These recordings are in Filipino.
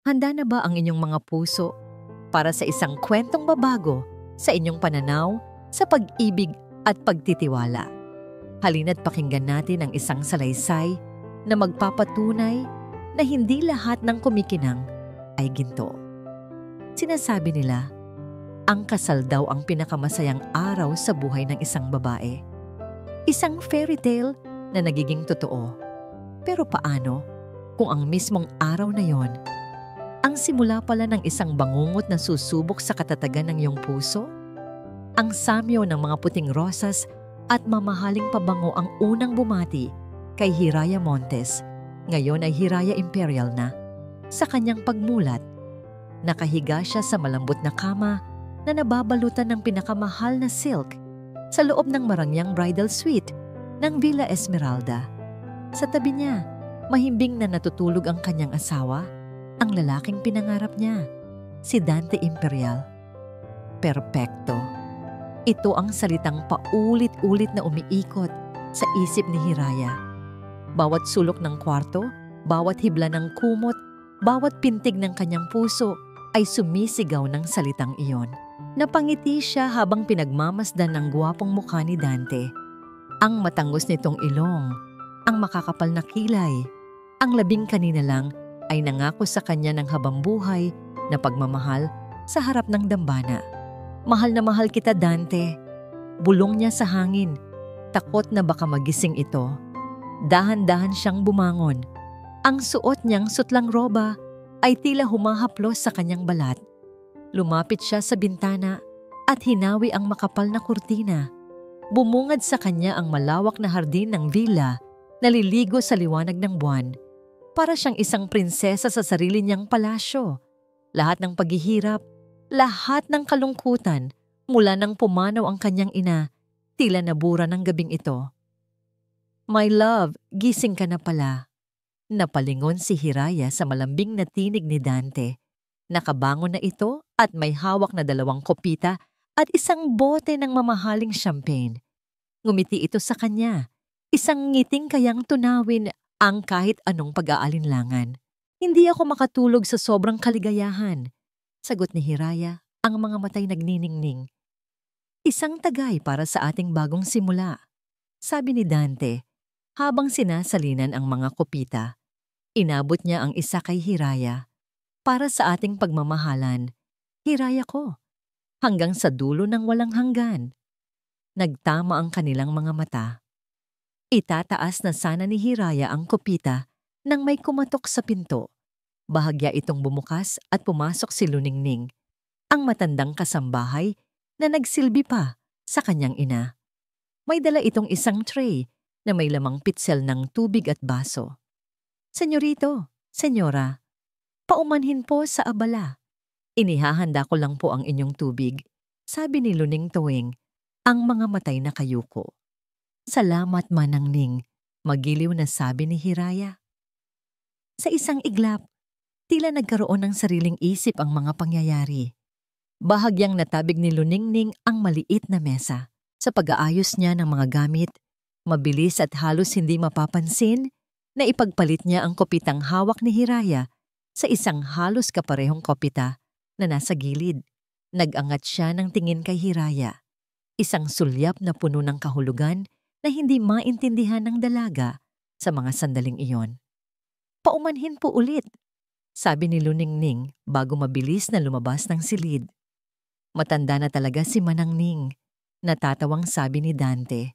Handa na ba ang inyong mga puso para sa isang kwentong babago sa inyong pananaw sa pag-ibig at pagtitiwala? Halina't pakinggan natin ang isang salaysay na magpapatunay na hindi lahat ng kumikinang ay ginto. Sinasabi nila, ang kasal daw ang pinakamasayang araw sa buhay ng isang babae. Isang fairy tale na nagiging totoo. Pero paano kung ang mismong araw na yon ang simula pala ng isang bangungot na susubok sa katatagan ng iyong puso? Ang samyo ng mga puting rosas at mamahaling pabango ang unang bumati kay Hiraya Montes, ngayon ay Hiraya Imperial na. Sa kanyang pagmulat, nakahiga siya sa malambot na kama na nababalutan ng pinakamahal na silk sa loob ng marangyang bridal suite ng Villa Esmeralda. Sa tabi niya, mahimbing na natutulog ang kanyang asawa, ang lalaking pinangarap niya, si Dante Imperial. Perpekto. Ito ang salitang paulit-ulit na umiikot sa isip ni Hiraya. Bawat sulok ng kwarto, bawat hibla ng kumot, bawat pintig ng kanyang puso ay sumisigaw ng salitang iyon. Napangiti siya habang pinagmamasdan ng gwapong mukha ni Dante. Ang matangos nitong ilong, ang makakapal na kilay, ang labing kanina lang ay nangako sa kanya ng habambuhay na pagmamahal sa harap ng dambana. Mahal na mahal kita, Dante. Bulong niya sa hangin, takot na baka magising ito. Dahan-dahan siyang bumangon. Ang suot niyang sutlang roba ay tila humahaplos sa kanyang balat. Lumapit siya sa bintana at hinawi ang makapal na kurtina. Bumungad sa kanya ang malawak na hardin ng villa na liligo sa liwanag ng buwan. Para siyang isang prinsesa sa sarili niyang palasyo. Lahat ng paghihirap, lahat ng kalungkutan, mula nang pumanaw ang kanyang ina, tila nabura ng gabing ito. My love, gising ka na pala. Napalingon si Hiraya sa malambing na tinig ni Dante. Nakabangon na ito at may hawak na 2 kopita at isang bote ng mamahaling champagne. Ngumiti ito sa kanya, isang ngiting kayang tunawin ang kahit anong pag-aalinlangan. Hindi ako makatulog sa sobrang kaligayahan. Sagot ni Hiraya, ang mga matay nagniningning. Isang tagay para sa ating bagong simula, sabi ni Dante, habang sinasalinan ang mga kopita. Inabot niya ang isa kay Hiraya. Para sa ating pagmamahalan, Hiraya ko, hanggang sa dulo ng walang hanggan. Nagtama ang kanilang mga mata. Itataas na sana ni Hiraya ang kopita nang may kumatok sa pinto. Bahagya itong bumukas at pumasok si Luningning, ang matandang kasambahay na nagsilbi pa sa kanyang ina. May dala itong isang tray na may lamang pitsel ng tubig at baso. Senyorito, senyora, paumanhin po sa abala. Inihahanda ko lang po ang inyong tubig, sabi ni Luning Tuwing, ang mga matay na kayuko. Salamat, Manang Ning, magiliw na sabi ni Hiraya. Sa isang iglap, tila nagkaroon ng sariling isip ang mga pangyayari. Bahagyang natabig ni Luningning ang maliit na mesa. Sa pag-aayos niya ng mga gamit, mabilis at halos hindi mapapansin na ipagpalit niya ang kopitang hawak ni Hiraya sa isang halos kaparehong kopita na nasa gilid. Nag-angat siya ng tingin kay Hiraya. Isang sulyap na puno ng kahulugan na hindi maintindihan ng dalaga sa mga sandaling iyon. Paumanhin po ulit, sabi ni Luningning bago mabilis na lumabas ng silid. Matanda na talaga si Manang Ning, natatawang sabi ni Dante.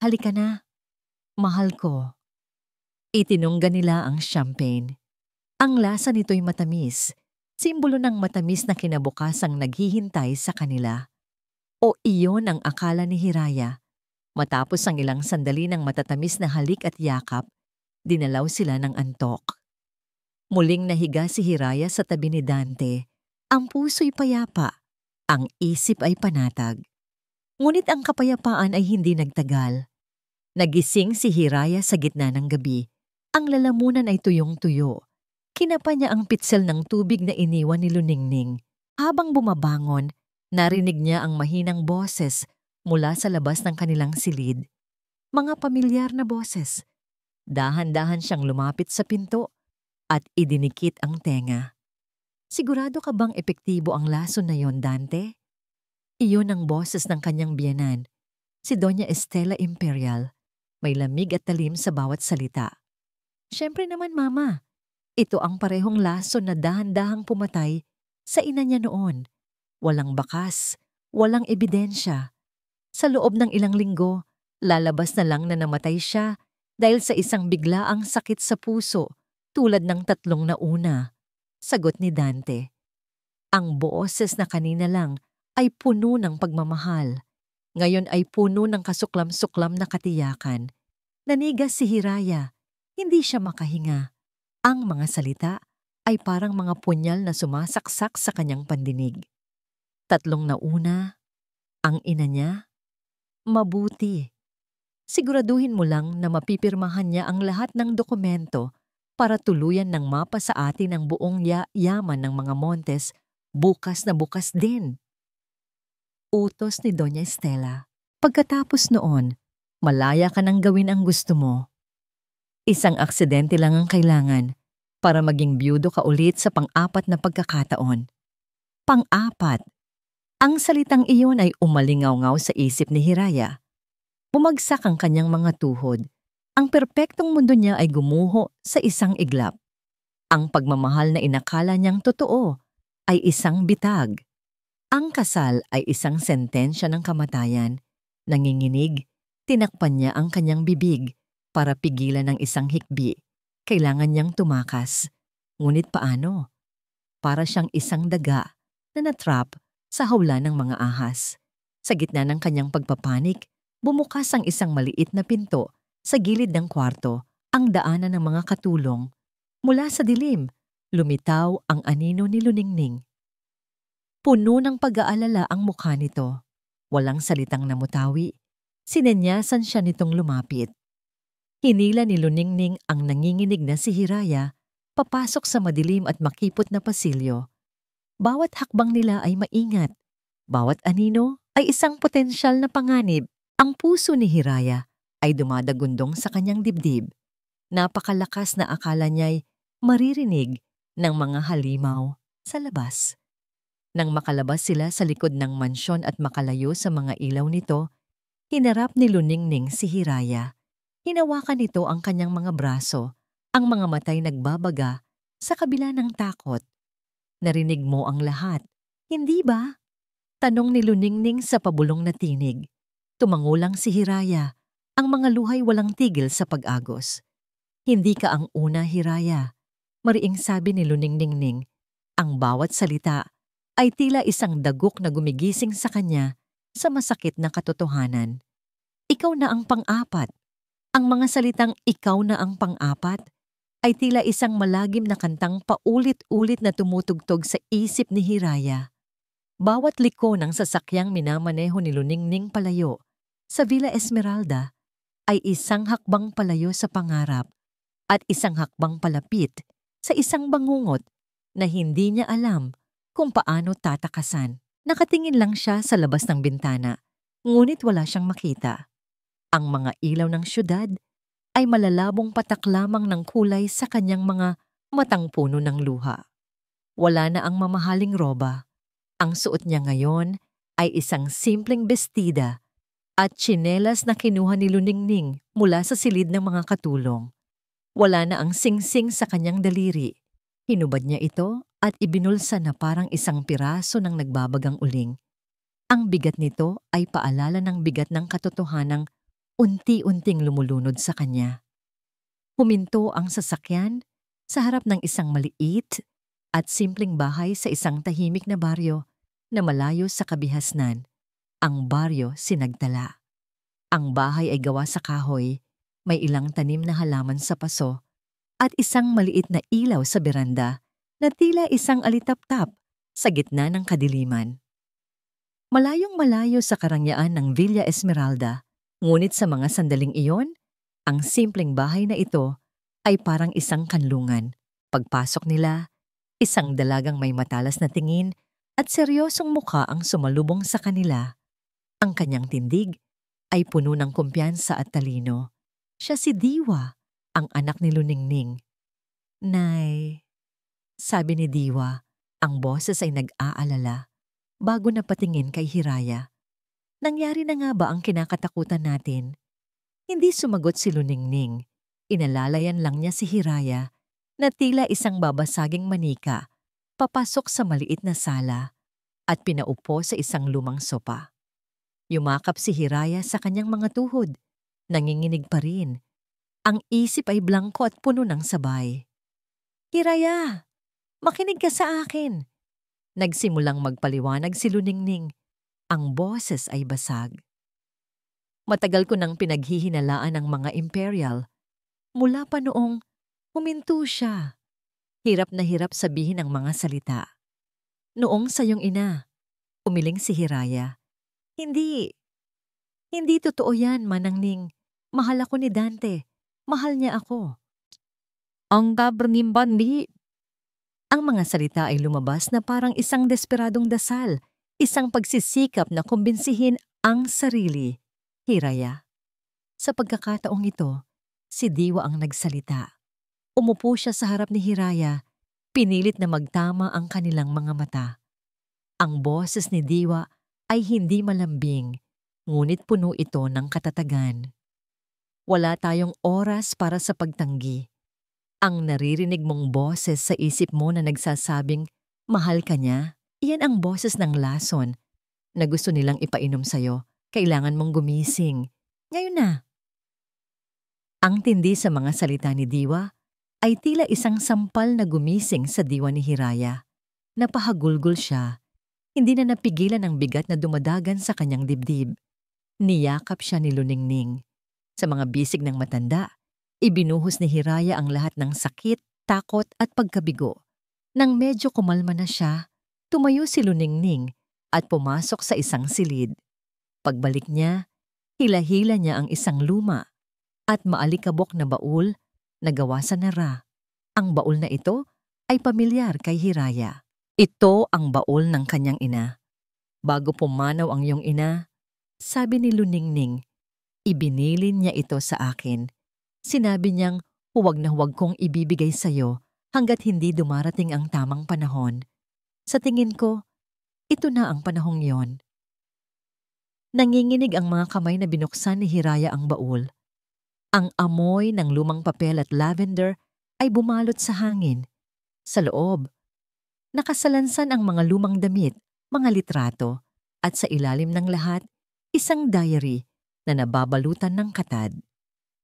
Halika na, mahal ko. Itinungga nila ang champagne. Ang lasa nito'y matamis, simbolo ng matamis na kinabukasang naghihintay sa kanila. O iyon ang akala ni Hiraya. Matapos ang ilang sandali ng matatamis na halik at yakap, dinalaw sila ng antok. Muling nahiga si Hiraya sa tabi ni Dante. Ang puso'y payapa, ang isip ay panatag. Ngunit ang kapayapaan ay hindi nagtagal. Nagising si Hiraya sa gitna ng gabi. Ang lalamunan ay tuyong-tuyo. Kinapa niya ang pitsel ng tubig na iniwan ni Luningning. Habang bumabangon, narinig niya ang mahinang boses mula sa labas ng kanilang silid. Mga pamilyar na boses. Dahan-dahan siyang lumapit sa pinto at idinikit ang tenga. Sigurado ka bang epektibo ang lason na yon, Dante? Iyon ang boses ng kanyang biyenan, si Doña Estela Imperial. May lamig at talim sa bawat salita. Siyempre naman, Mama. Ito ang parehong lason na dahan-dahang pumatay sa ina niya noon. Walang bakas, walang ebidensya. Sa loob ng ilang linggo, lalabas na lang na namatay siya dahil sa isang biglaang sakit sa puso tulad ng 3 nauna. Sagot ni Dante. Ang boses na kanina lang ay puno ng pagmamahal. Ngayon ay puno ng kasuklam-suklam na katiyakan. Nanigas si Hiraya. Hindi siya makahinga. Ang mga salita ay parang mga punyal na sumasaksak sa kanyang pandinig. 3 nauna, ang ina niya, mabuti. Siguraduhin mo lang na mapipirmahan niya ang lahat ng dokumento para tuluyan ng mapa sa atin ang buong yaman ng mga Montes bukas na bukas din. Utos ni Doña Estela. Pagkatapos noon, malaya ka nang gawin ang gusto mo. Isang aksidente lang ang kailangan para maging byudo ka ulit sa pang-4 na pagkakataon. Pang-4. Ang salitang iyon ay umalingaw-ngaw sa isip ni Hiraya. Bumagsak ang kanyang mga tuhod. Ang perpektong mundo niya ay gumuho sa isang iglap. Ang pagmamahal na inakala niyang totoo ay isang bitag. Ang kasal ay isang sentensya ng kamatayan. Nanginginig, tinakpan niya ang kanyang bibig para pigilan ng isang hikbi. Kailangan niyang tumakas. Ngunit paano? Para siyang isang daga na natrap sa hawla ng mga ahas. Sa gitna ng kanyang pagpapanik, bumukas ang isang maliit na pinto sa gilid ng kwarto, ang daanan ng mga katulong. Mula sa dilim, lumitaw ang anino ni Luningning. Puno ng pag-aalala ang mukha nito. Walang salitang namutawi. Sinenyasan siya nitong lumapit. Hinila ni Luningning ang nanginginig na si Hiraya papasok sa madilim at makipot na pasilyo. Bawat hakbang nila ay maingat. Bawat anino ay isang potensyal na panganib. Ang puso ni Hiraya ay dumadagundong sa kanyang dibdib. Napakalakas na akala niya'y maririnig ng mga halimaw sa labas. Nang makalabas sila sa likod ng mansyon at makalayo sa mga ilaw nito, hinarap ni Luningning si Hiraya. Hinawakan nito ang kanyang mga braso, ang mga matay nagbabaga sa kabila ng takot. Narinig mo ang lahat, hindi ba? Tanong ni Luningning sa pabulong na tinig. Tumangulang si Hiraya, ang mga luhay walang tigil sa pag-agos. Hindi ka ang una, Hiraya. Mariing sabi ni Luningning. Ang bawat salita ay tila isang dagok na gumigising sa kanya sa masakit na katotohanan. Ikaw na ang pang-4. Ang mga salitang ikaw na ang pang-4 ay tila isang malagim na kantang paulit-ulit na tumutugtog sa isip ni Hiraya. Bawat liko ng sasakyang minamaneho ni Luningning palayo sa Villa Esmeralda ay isang hakbang palayo sa pangarap at isang hakbang palapit sa isang bangungot na hindi niya alam kung paano tatakasan. Nakatingin lang siya sa labas ng bintana, ngunit wala siyang makita. Ang mga ilaw ng syudad ay malalabong patak lamang ng kulay sa kanyang mga matang puno ng luha. Wala na ang mamahaling roba. Ang suot niya ngayon ay isang simpleng bestida at tsinelas na kinuha ni Luningning mula sa silid ng mga katulong. Wala na ang singsing sa kanyang daliri. Hinubad niya ito at ibinulsa na parang isang piraso ng nagbabagang uling. Ang bigat nito ay paalala ng bigat ng katotohanang unti-unting lumulunod sa kanya. Huminto ang sasakyan sa harap ng isang maliit at simpleng bahay sa isang tahimik na baryo na malayo sa kabihasnan. Ang baryo Sinagtala. Ang bahay ay gawa sa kahoy, may ilang tanim na halaman sa paso, at isang maliit na ilaw sa beranda na tila isang alitap-tap sa gitna ng kadiliman. Malayong malayo sa karangyaan ng Villa Esmeralda, ngunit sa mga sandaling iyon, ang simpleng bahay na ito ay parang isang kanlungan. Pagpasok nila, isang dalagang may matalas na tingin at seryosong mukha ang sumalubong sa kanila. Ang kanyang tindig ay puno ng kumpiyansa at talino. Siya si Diwa, ang anak ni Luningning. Nay, sabi ni Diwa, Ang boses ay nag-aalala bago napatingin kay Hiraya. Nangyari na nga ba ang kinakatakutan natin? Hindi sumagot si Luningning. Inalalayan lang niya si Hiraya na tila isang babasaging manika papasok sa maliit na sala at pinaupo sa isang lumang sopa. Yumakap si Hiraya sa kanyang mga tuhod. Nanginginig pa rin. Ang isip ay blangko at puno ng sabay. Hiraya, makinig ka sa akin. Nagsimulang magpaliwanag si Luningning. Ang boses ay basag. Matagal ko nang pinaghihinalaan ang mga imperial. Mula pa noong huminto siya. Hirap na hirap sabihin ang mga salita. Noong sa iyong ina, umiling si Hiraya. Hindi totoo yan, Manangning. Mahal ako ni Dante. Mahal niya ako. Ang tabrangin bandi. Ang mga salita ay lumabas na parang isang desperadong dasal, isang pagsisikap na kumbinsihin ang sarili. Hiraya. Sa pagkakataong ito, si Diwa ang nagsalita. Umupo siya sa harap ni Hiraya, pinilit na magtama ang kanilang mga mata. Ang boses ni Diwa ay hindi malambing, ngunit puno ito ng katatagan. Wala tayong oras para sa pagtanggi. Ang naririnig mong boses sa isip mo na nagsasabing, mahal ka niya, iyan ang boses ng lason na gusto nilang ipainom sa'yo. Kailangan mong gumising. Ngayon na. Ang tindi sa mga salita ni Diwa ay tila isang sampal na gumising sa diwa ni Hiraya. Napahagulgol siya. Hindi na napigilan ang bigat na dumadagan sa kanyang dibdib. Niyakap siya ni Luningning. Sa mga bisig ng matanda, ibinuhos ni Hiraya ang lahat ng sakit, takot at pagkabigo. Nang medyo kumalma na siya, tumayo si Luningning at pumasok sa isang silid. Pagbalik niya, hila-hila niya ang isang luma at maalikabok na baul na gawa sa nara. Ang baul na ito ay pamilyar kay Hiraya. Ito ang baul ng kanyang ina. Bago pumanaw ang iyong ina, sabi ni Luningning, ibinilin niya ito sa akin. Sinabi niyang huwag na huwag kong ibibigay sa iyo hanggat hindi dumarating ang tamang panahon. Sa tingin ko, ito na ang panahong yon. Nanginginig ang mga kamay na binuksan ni Hiraya ang baul. Ang amoy ng lumang papel at lavender ay bumalot sa hangin. Sa loob, nakasalansan ang mga lumang damit, mga litrato, at sa ilalim ng lahat, isang diary na nababalutan ng katad.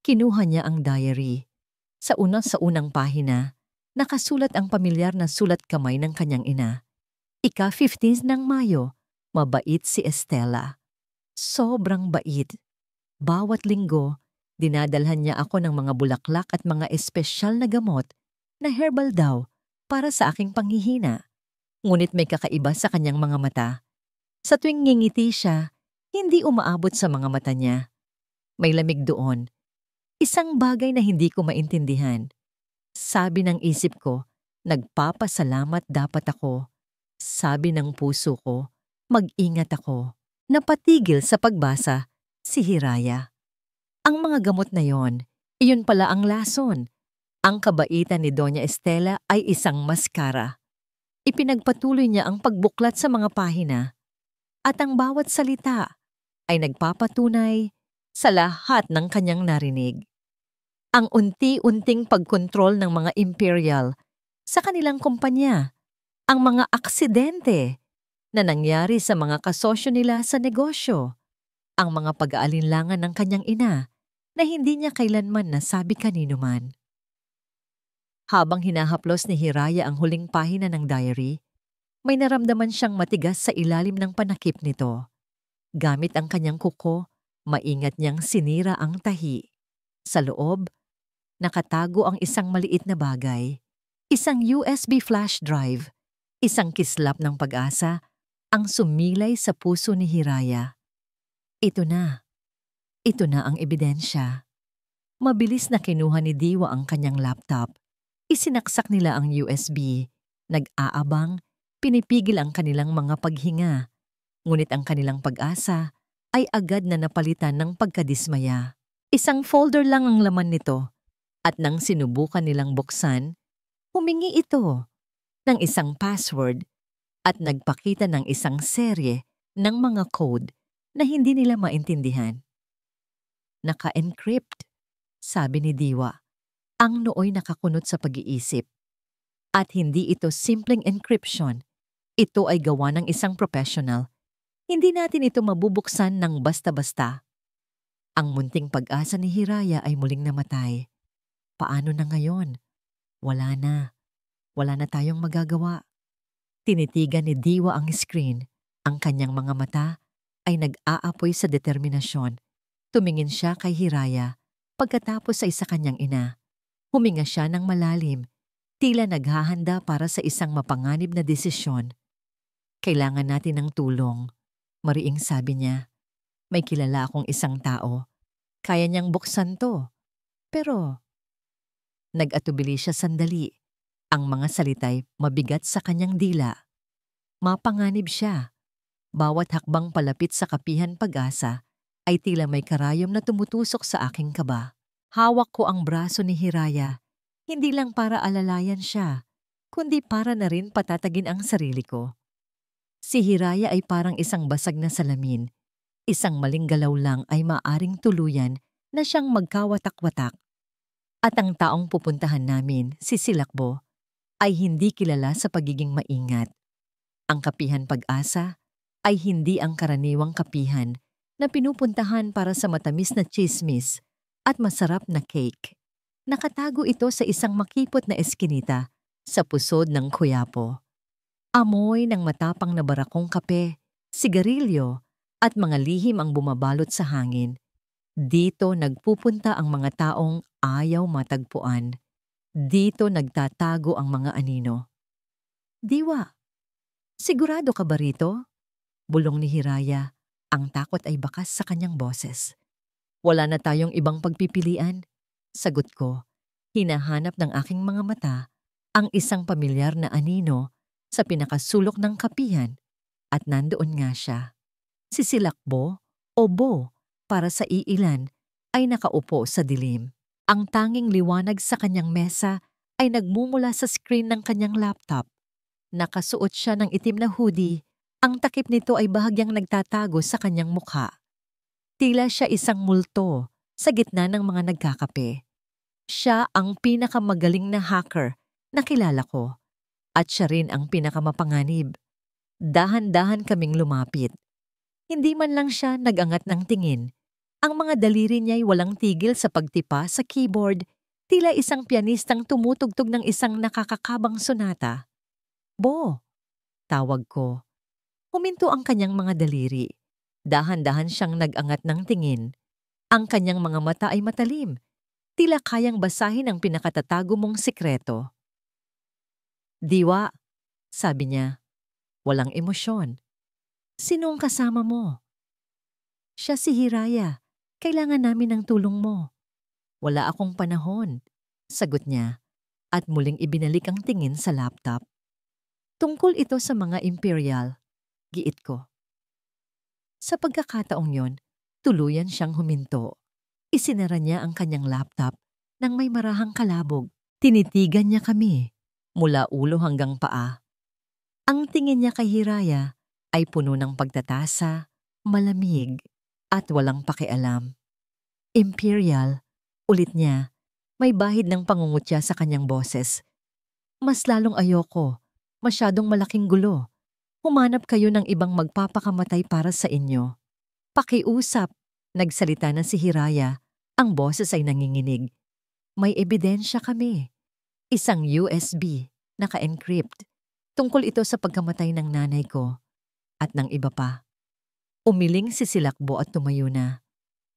Kinuha niya ang diary. Sa unang pahina, nakasulat ang pamilyar na sulat kamay ng kanyang ina. Ika-15 ng Mayo, mabait si Estela. Sobrang bait. Bawat linggo, dinadalhan niya ako ng mga bulaklak at mga espesyal na gamot na herbal daw para sa aking panghihina. Ngunit may kakaiba sa kanyang mga mata. Sa tuwing ngingiti siya, hindi umaabot sa mga mata niya. May lamig doon. Isang bagay na hindi ko maintindihan. Sabi ng isip ko, nagpapasalamat dapat ako. Sabi ng puso ko, mag-ingat ako. Napatigil sa pagbasa si Hiraya. Ang mga gamot na yon, iyon pala ang lason. Ang kabaitan ni Doña Estela ay isang maskara. Ipinagpatuloy niya ang pagbuklat sa mga pahina at ang bawat salita ay nagpapatunay sa lahat ng kanyang narinig. Ang unti-unting pagkontrol ng mga imperial sa kanilang kumpanya, ang mga aksidente na nangyari sa mga kasosyo nila sa negosyo, ang mga pag-aalinlangan ng kanyang ina na hindi niya kailanman nasabi kanino man. Habang hinahaplos ni Hiraya ang huling pahina ng diary, may naramdaman siyang matigas sa ilalim ng panakip nito. Gamit ang kanyang kuko, maingat niyang sinira ang tahi. Sa loob, nakatago ang isang maliit na bagay, isang USB flash drive, isang kislap ng pag-asa, ang sumilay sa puso ni Hiraya. Ito na ang ebidensya. Mabilis na kinuha ni Diwa ang kanyang laptop. Isinaksak nila ang USB. Nag-aabang, pinipigil ang kanilang mga paghinga. Ngunit ang kanilang pag-asa ay agad na napalitan ng pagkadismaya. Isang folder lang ang laman nito. At nang sinubukan nilang buksan, humingi ito. ng isang password at nagpakita ng isang serye ng mga code na hindi nila maintindihan. Naka-encrypt, sabi ni Diwa. Ang nooy nakakunot sa pag-iisip. At hindi ito simpleng encryption. Ito ay gawa ng isang professional. Hindi natin ito mabubuksan ng basta-basta. Ang munting pag-asa ni Hiraya ay muling namatay. Paano na ngayon? Wala na. Wala na tayong magagawa. Tinitigan ni Diwa ang screen. Ang kanyang mga mata ay nag-aapoy sa determinasyon. Tumingin siya kay Hiraya pagkatapos ay sa kanyang ina. Huminga siya ng malalim, tila naghahanda para sa isang mapanganib na desisyon. Kailangan natin ng tulong, mariing sabi niya. May kilala akong isang tao. Kaya niyang buksan to. Pero, nag-atubili siya sandali. Ang mga salitay mabigat sa kanyang dila. Mapanganib siya. Bawat hakbang palapit sa kapihan pag-asa ay tila may karayom na tumutusok sa aking kaba. Hawak ko ang braso ni Hiraya, hindi lang para alalayan siya, kundi para na rin patatagin ang sarili ko. Si Hiraya ay parang isang basag na salamin. Isang maling galaw lang ay maaring tuluyan na siyang magkawatak-watak. At ang taong pupuntahan namin, si Silakbo, ay hindi kilala sa pagiging maingat. Ang kapihan pag-asa ay hindi ang karaniwang kapihan na pinupuntahan para sa matamis na chismis at masarap na cake. Nakatago ito sa isang makipot na eskinita sa pusod ng Quiapo. Amoy ng matapang na barakong kape, sigarilyo at mga lihim ang bumabalot sa hangin. Dito nagpupunta ang mga taong ayaw matagpuan. Dito nagtatago ang mga anino. Diwa, sigurado ka ba rito? Bulong ni Hiraya. Ang takot ay bakas sa kanyang boses. Wala na tayong ibang pagpipilian. Sagot ko, hinahanap ng aking mga mata ang isang pamilyar na anino sa pinakasulok ng kapihan at nandoon nga siya. Si Silakbo o Bo para sa iilan ay nakaupo sa dilim. Ang tanging liwanag sa kanyang mesa ay nagmumula sa screen ng kanyang laptop. Nakasuot siya ng itim na hoodie. Ang takip nito ay bahagyang nagtatago sa kanyang mukha. Tila siya isang multo sa gitna ng mga nagkakape. Siya ang pinakamagaling na hacker na kilala ko at siya rin ang pinakamapanganib. Dahan-dahan kaming lumapit. Hindi man lang siya nagangat ng tingin. Ang mga daliri niya'y walang tigil sa pagtipa sa keyboard, tila isang pianistang tumutugtog ng isang nakakakabang sonata. Bo, tawag ko. Huminto ang kanyang mga daliri. Dahan-dahan siyang nagangat ng tingin. Ang kanyang mga mata ay matalim. Tila kayang basahin ang pinakatatago mong sikreto. Diwa, sabi niya. Walang emosyon. Sinong kasama mo? Siya si Hiraya. Kailangan namin ng tulong mo. Wala akong panahon, sagot niya. At muling ibinalik ang tingin sa laptop. Tungkol ito sa mga imperial, giit ko. Sa pagkakataong yon, tuluyan siyang huminto. Isinara niya ang kanyang laptop nang may marahang kalabog. Tinitigan niya kami, mula ulo hanggang paa. Ang tingin niya kay Hiraya ay puno ng pagtatasa, malamig, at walang pakialam. Imperial, ulit niya, may bahid ng pangungutya sa kanyang boses. Mas lalong ayoko, masyadong malaking gulo. Humanap kayo ng ibang magpapakamatay para sa inyo. Pakiusap, nagsalita na si Hiraya. Ang boses ay nanginginig. May ebidensya kami. Isang USB, naka-encrypt. Tungkol ito sa pagkamatay ng nanay ko. At ng iba pa. Umiling si Silakbo at tumayo na.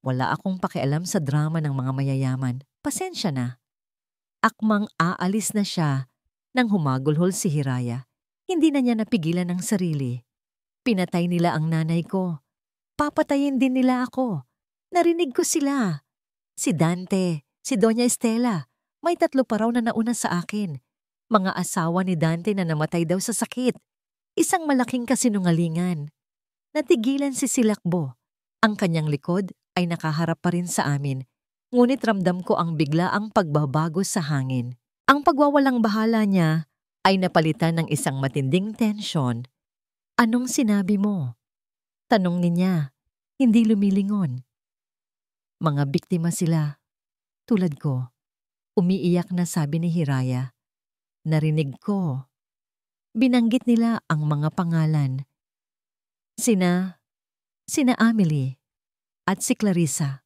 Wala akong pakialam sa drama ng mga mayayaman. Pasensya na. Akmang aalis na siya nang humagulhol si Hiraya. Hindi na niya napigilan ang sarili. Pinatay nila ang nanay ko. Papatayin din nila ako. Narinig ko sila. Si Dante, si Doña Estela. May 3 pa raw na nauna sa akin. Mga asawa ni Dante na namatay daw sa sakit. Isang malaking kasinungalingan. Natigilan si Silakbo. Ang kanyang likod ay nakaharap pa rin sa amin. Ngunit ramdam ko ang biglaang pagbabago sa hangin. Ang pagwawalang bahala niya ay napalitan ng isang matinding tensyon. "Anong sinabi mo?" tanong niya, hindi lumilingon. Mga biktima sila, tulad ko. Umiiyak na sabi ni Hiraya. Narinig ko. Binanggit nila ang mga pangalan. Sina Amelie at si Clarissa.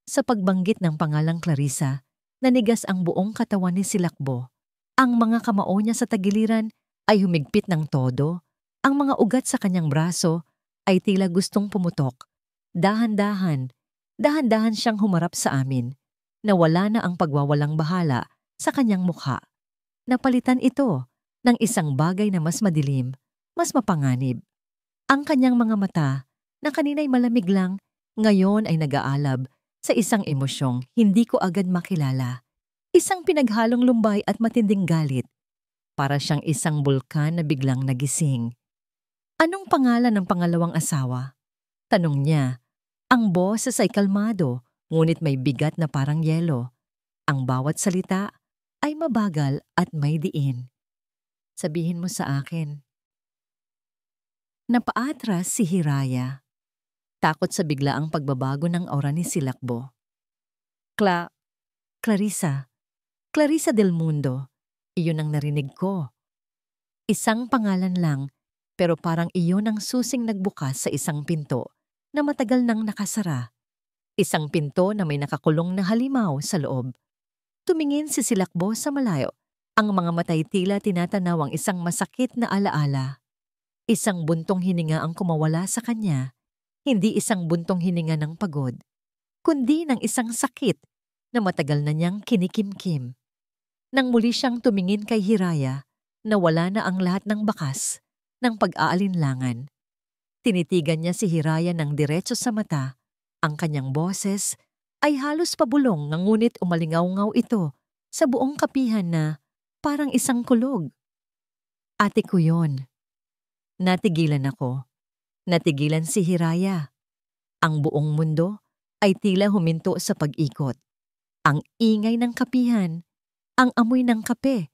Sa pagbanggit ng pangalang Clarissa, nanigas ang buong katawan ni Silakbo. Ang mga kamao niya sa tagiliran ay humigpit ng todo. Ang mga ugat sa kanyang braso ay tila gustong pumutok. Dahan-dahan siyang humarap sa amin. Nawala na ang pagwawalang bahala sa kanyang mukha. Napalitan ito ng isang bagay na mas madilim, mas mapanganib. Ang kanyang mga mata, na kanina'y malamig lang, ngayon ay nag-aalab sa isang emosyong hindi ko agad makilala. Isang pinaghalong lumbay at matinding galit. Para siyang isang bulkan na biglang nagising. "Anong pangalan ng pangalawang asawa?" tanong niya. Ang boses ay kalmado, ngunit may bigat na parang yelo. Ang bawat salita ay mabagal at may diin. "Sabihin mo sa akin." Napaatras si Hiraya. Takot sa biglaang pagbabago ng aura ni Silakbo. Clarissa. Clarissa del Mundo. Iyon ang narinig ko. Isang pangalan lang, pero parang iyon ang susing nagbukas sa isang pinto na matagal nang nakasara. Isang pinto na may nakakulong na halimaw sa loob. Tumingin si Silakbo sa malayo. Ang mga matay tila tinatanaw ang isang masakit na alaala. Isang buntong hininga ang kumawala sa kanya. Hindi isang buntong hininga ng pagod, kundi ng isang sakit na matagal na niyang kinikimkim. Nang muli siyang tumingin kay Hiraya, nawala na ang lahat ng bakas ng pag-aalinlangan. Tinitigan niya si Hiraya ng diretso sa mata. Ang kanyang boses ay halos pabulong, ngunit umalingaw-ngaw ito sa buong kapihan na parang isang kulog. "Ate ko yon." Natigilan ako. Natigilan si Hiraya. Ang buong mundo ay tila huminto sa pag-ikot. Ang ingay ng kapihan, ang amoy ng kape,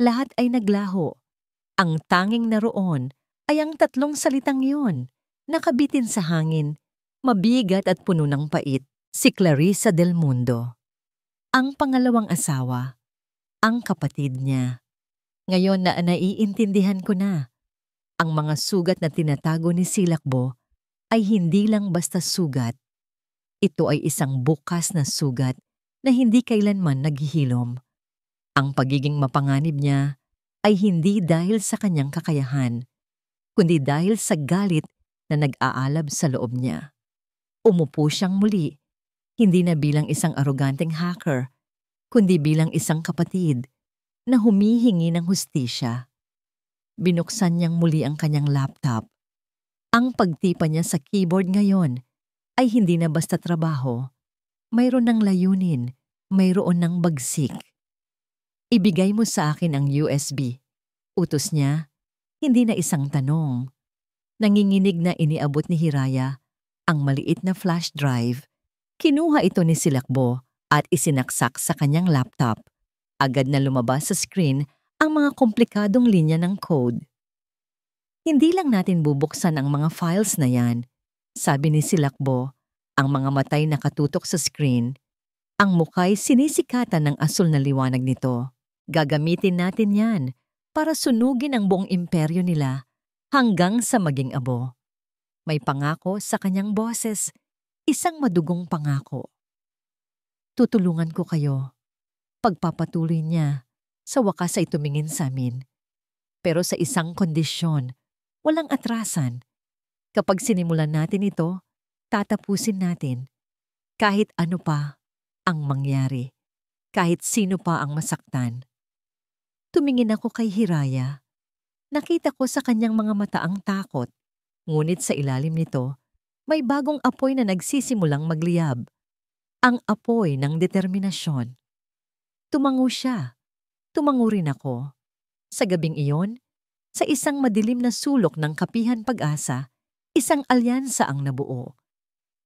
lahat ay naglaho. Ang tanging naroon ay ang tatlong salitang yon, nakabitin sa hangin, mabigat at puno ng pait, si Clarissa del Mundo. Ang pangalawang asawa, ang kapatid niya. Ngayon na naiintindihan ko na, ang mga sugat na tinatago ni Silakbo ay hindi lang basta sugat. Ito ay isang bukas na sugat na hindi kailanman naghihilom. Ang pagiging mapanganib niya ay hindi dahil sa kanyang kakayahan, kundi dahil sa galit na nag-aalab sa loob niya. Umupo siyang muli, hindi na bilang isang aroganteng hacker, kundi bilang isang kapatid na humihingi ng hustisya. Binuksan niyang muli ang kanyang laptop. Ang pagtipa niya sa keyboard ngayon ay hindi na basta trabaho. Mayroon ng layunin, mayroon ng bagsik. "Ibigay mo sa akin ang USB." Utos niya, hindi na isang tanong. Nanginginig na iniabot ni Hiraya ang maliit na flash drive. Kinuha ito ni Silakbo at isinaksak sa kanyang laptop. Agad na lumabas sa screen ang mga komplikadong linya ng code. "Hindi lang natin bubuksan ang mga files na yan," sabi ni Silakbo. Ang mga matay nakatutok sa screen. Ang mukhay sinisikatan ng asul na liwanag nito. "Gagamitin natin yan para sunugin ang buong imperyo nila hanggang sa maging abo." May pangako sa kanyang boses, isang madugong pangako. "Tutulungan ko kayo." Pagpapatuloy niya, sa wakas ay tumingin sa amin. Pero sa isang kondisyon, walang atrasan. Kapag sinimulan natin ito, tatapusin natin. Kahit ano pa ang mangyari, kahit sino pa ang masaktan. Tumingin ako kay Hiraya. Nakita ko sa kanyang mga mata ang takot, ngunit sa ilalim nito, may bagong apoy na nagsisimulang magliyab. Ang apoy ng determinasyon. Tumango siya. Tumango rin ako. Sa gabing iyon, sa isang madilim na sulok ng Kapihan Pag-asa, isang alyansa ang nabuo.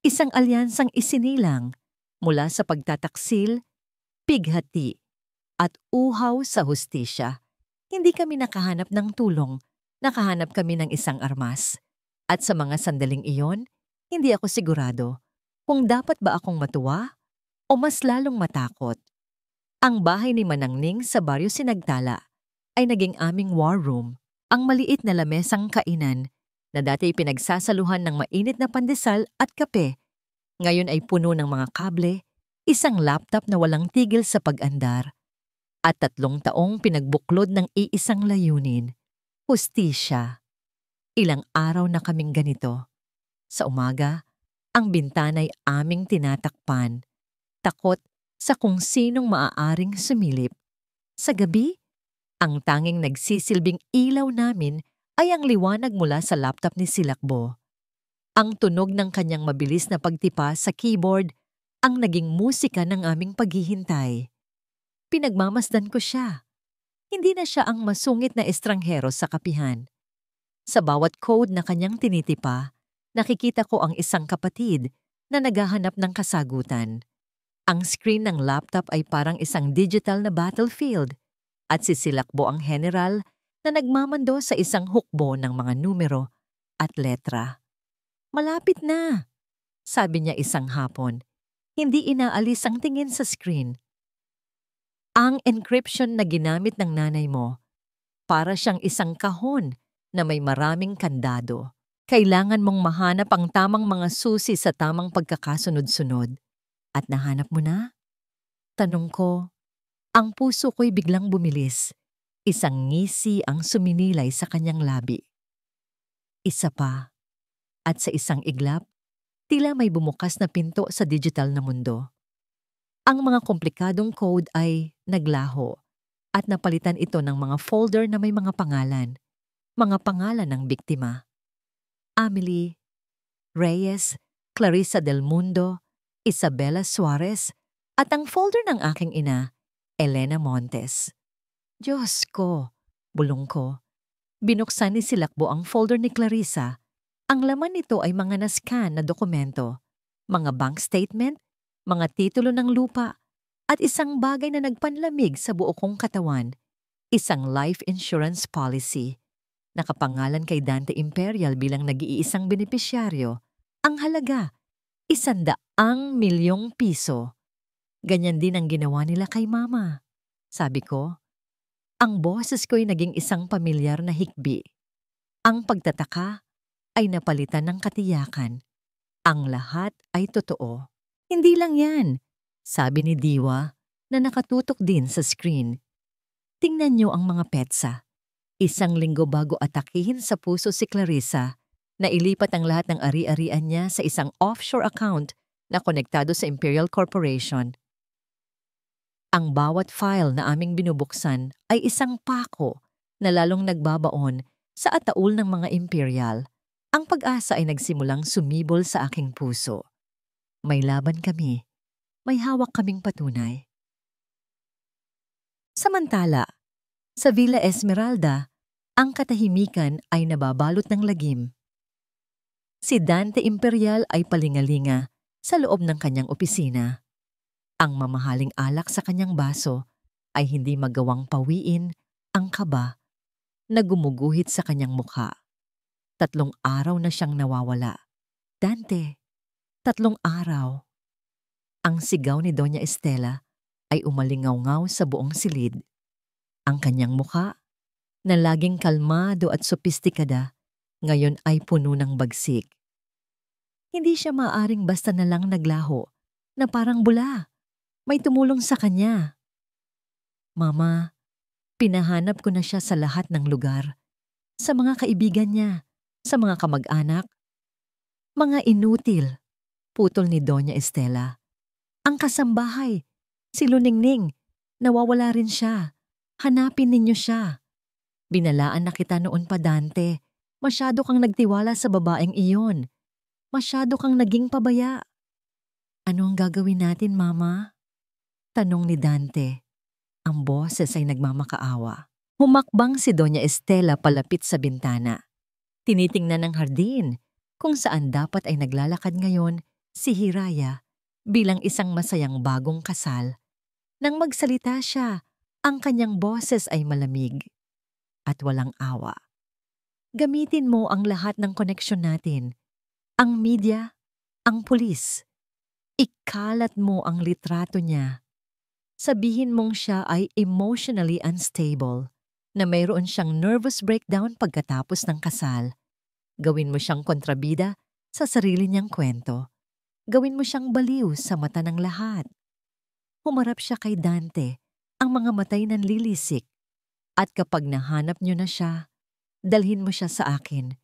Isang alyansang isinilang mula sa pagtataksil, pighati, at uhaw sa hustisya. Hindi kami nakahanap ng tulong, nakahanap kami ng isang armas. At sa mga sandaling iyon, hindi ako sigurado kung dapat ba akong matuwa o mas lalong matakot. Ang bahay ni Manangning sa Baryo Sinagtala ay naging aming war room, ang maliit na lamesang kainan na dati pinagsasaluhan ng mainit na pandesal at kape. Ngayon ay puno ng mga kable, isang laptop na walang tigil sa pag-andar, at 3 taong pinagbuklod ng iisang layunin, hustisya. Ilang araw na kaming ganito. Sa umaga, ang bintana'y aming tinatakpan, takot sa kung sinong maaaring sumilip. Sa gabi, ang tanging nagsisilbing ilaw namin ay ang liwanag mula sa laptop ni Silakbo. Ang tunog ng kanyang mabilis na pagtipa sa keyboard ang naging musika ng aming paghihintay. Pinagmamasdan ko siya. Hindi na siya ang masungit na estranghero sa kapihan. Sa bawat code na kanyang tinitipa, nakikita ko ang isang kapatid na naghahanap ng kasagutan. Ang screen ng laptop ay parang isang digital na battlefield at si Silakbo ang general na nagmamando sa isang hukbo ng mga numero at letra. "Malapit na," sabi niya isang hapon. Hindi inaalis ang tingin sa screen. "Ang encryption na ginamit ng nanay mo, para siyang isang kahon na may maraming kandado. Kailangan mong mahanap ang tamang mga susi sa tamang pagkakasunod-sunod. At nahanap mo na?" Tanong ko. Ang puso ko'y biglang bumilis. Isang ngisi ang suminilay sa kanyang labi. Isa pa. At sa isang iglap, tila may bumukas na pinto sa digital na mundo. Ang mga komplikadong code ay naglaho at napalitan ito ng mga folder na may mga pangalan ng biktima. Amelie, Reyes, Clarissa Del Mundo, Isabela Suarez, at ang folder ng aking ina, Elena Montes. Diyos ko, bulong ko. Binuksan ni Silakbo ang folder ni Clarissa. Ang laman nito ay mga nascan na dokumento, mga bank statement, mga titulo ng lupa, at isang bagay na nagpanlamig sa buo kong katawan, isang life insurance policy. Nakapangalan kay Dante Imperial bilang nag-iisang benepisyaryo. Ang halaga, 100,000,000 piso. Ganyan din ang ginawa nila kay mama. Sabi ko, ang boses ko'y naging isang pamilyar na hikbi. Ang pagtataka ay napalitan ng katiyakan. Ang lahat ay totoo. Hindi lang yan, sabi ni Diwa na nakatutok din sa screen. Tingnan niyo ang mga petsa. 1 linggo bago atakihin sa puso si Clarissa, nailipat ang lahat ng ari-arian niya sa isang offshore account na konektado sa Imperial Corporation. Ang bawat file na aming binubuksan ay isang pako na lalong nagbabaon sa ataol ng mga Imperial. Ang pag-asa ay nagsimulang sumibol sa aking puso. May laban kami. May hawak kaming patunay. Samantala, sa Villa Esmeralda, ang katahimikan ay nababalot ng lagim. Si Dante Imperial ay palingalinga sa loob ng kanyang opisina. Ang mamahaling alak sa kanyang baso ay hindi magawang pawiin ang kaba na gumuguhit sa kanyang mukha. 3 araw na siyang nawawala. Dante, 3 araw. Ang sigaw ni Doña Estela ay umalingaw-ngaw sa buong silid. Ang kanyang mukha, na laging kalmado at sopistikada, ngayon ay puno ng bagsik. Hindi siya maaaring basta na lang naglaho, na parang bula. May tumulong sa kanya. Mama, pinahanap ko na siya sa lahat ng lugar. Sa mga kaibigan niya, sa mga kamag-anak. Mga inutil, putol ni Doña Estela. Ang kasambahay, si Luningning, nawawala rin siya. Hanapin ninyo siya. Binalaan na kita noon pa, Dante. Masyado kang nagtiwala sa babaeng iyon. Masyado kang naging pabaya. Ano ang gagawin natin, Mama? Tanong ni Dante. Ang boses ay nagmamakaawa. Humakbang si Doña Estela palapit sa bintana. Tinitingnan ng hardin kung saan dapat ay naglalakad ngayon si Hiraya bilang isang masayang bagong kasal. Nang magsalita siya, ang kanyang boses ay malamig. at walang awa. Gamitin mo ang lahat ng koneksyon natin, ang media, ang pulis. Ikalat mo ang litrato niya. Sabihin mong siya ay emotionally unstable, na mayroon siyang nervous breakdown pagkatapos ng kasal. Gawin mo siyang kontrabida sa sarili niyang kwento. Gawin mo siyang baliw sa mata ng lahat. Humarap siya kay Dante, ang mga matay nanlilisik. At kapag nahanap niyo na siya, dalhin mo siya sa akin.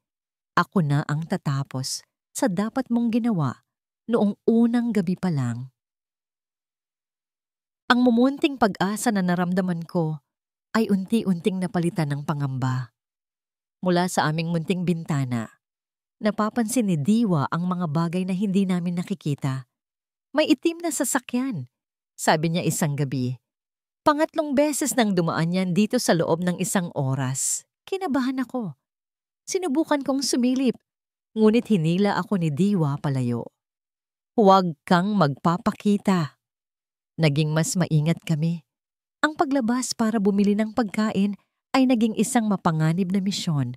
Ako na ang tatapos sa dapat mong ginawa noong unang gabi pa lang. Ang mumunting pag-asa na naramdaman ko ay unti-unting napalitan ng pangamba. Mula sa aming munting bintana, napapansin ni Diwa ang mga bagay na hindi namin nakikita. May itim na sasakyan, sabi niya isang gabi. Pangatlong beses nang dumaan yan dito sa loob ng isang oras. Kinabahan ako. Sinubukan kong sumilip, ngunit hinila ako ni Diwa palayo. Huwag kang magpapakita. Naging mas maingat kami. Ang paglabas para bumili ng pagkain ay naging isang mapanganib na misyon.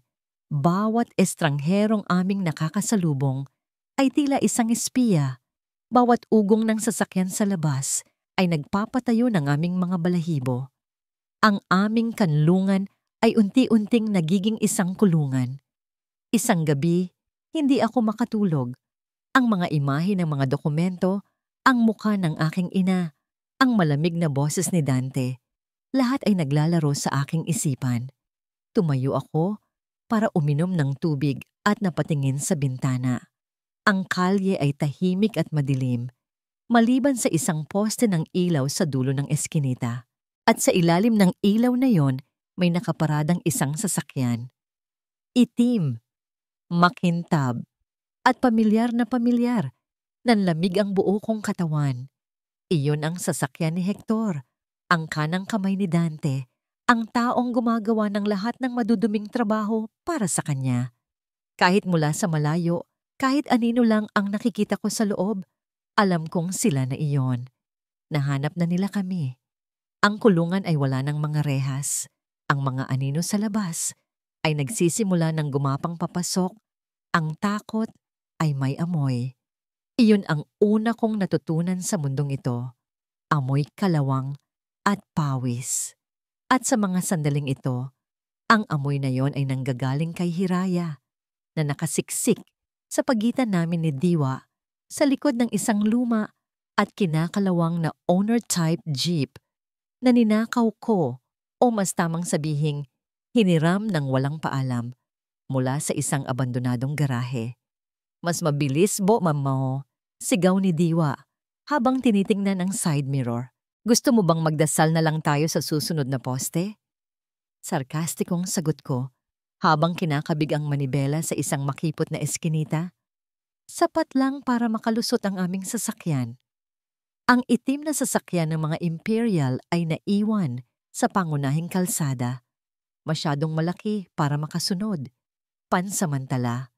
Bawat estrangherong aming nakakasalubong ay tila isang espiya. Bawat ugong ng sasakyan sa labas ay nagpapatayo ng aming mga balahibo. Ang aming kanlungan ay unti-unting nagiging isang kulungan. Isang gabi, hindi ako makatulog. Ang mga imahe ng mga dokumento, ang mukha ng aking ina, ang malamig na boses ni Dante, lahat ay naglalaro sa aking isipan. Tumayo ako para uminom ng tubig at napatingin sa bintana. Ang kalye ay tahimik at madilim, maliban sa isang poste ng ilaw sa dulo ng eskinita. At sa ilalim ng ilaw na yon, may nakaparadang isang sasakyan. Itim, makintab, at pamilyar na pamilyar. Nanlamig ang buo kong katawan. Iyon ang sasakyan ni Hector, ang kanang kamay ni Dante, ang taong gumagawa ng lahat ng maduduming trabaho para sa kanya. Kahit mula sa malayo, kahit anino lang ang nakikita ko sa loob, alam kong sila na iyon. Nahanap na nila kami. Ang kulungan ay wala ng mga rehas. Ang mga anino sa labas ay nagsisimula ng gumapang papasok. Ang takot ay may amoy. Iyon ang una kong natutunan sa mundong ito. Amoy kalawang at pawis. At sa mga sandaling ito, ang amoy na yon ay nanggagaling kay Hiraya na nakasiksik sa pagitan namin ni Diwa sa likod ng isang luma at kinakalawang na owner-type jeep na ninakaw ko o mas tamang sabihing hiniram ng walang paalam mula sa isang abandonadong garahe. Mas mabilis, mamo, sigaw ni Diwa habang tinitingnan ang side mirror. Gusto mo bang magdasal na lang tayo sa susunod na poste? Sarkastikong sagot ko habang kinakabig ang manibela sa isang makipot na eskinita. Sapat lang para makalusot ang aming sasakyan. Ang itim na sasakyan ng mga Imperial ay naiwan sa pangunahing kalsada. Masyadong malaki para makasunod. Pansamantala,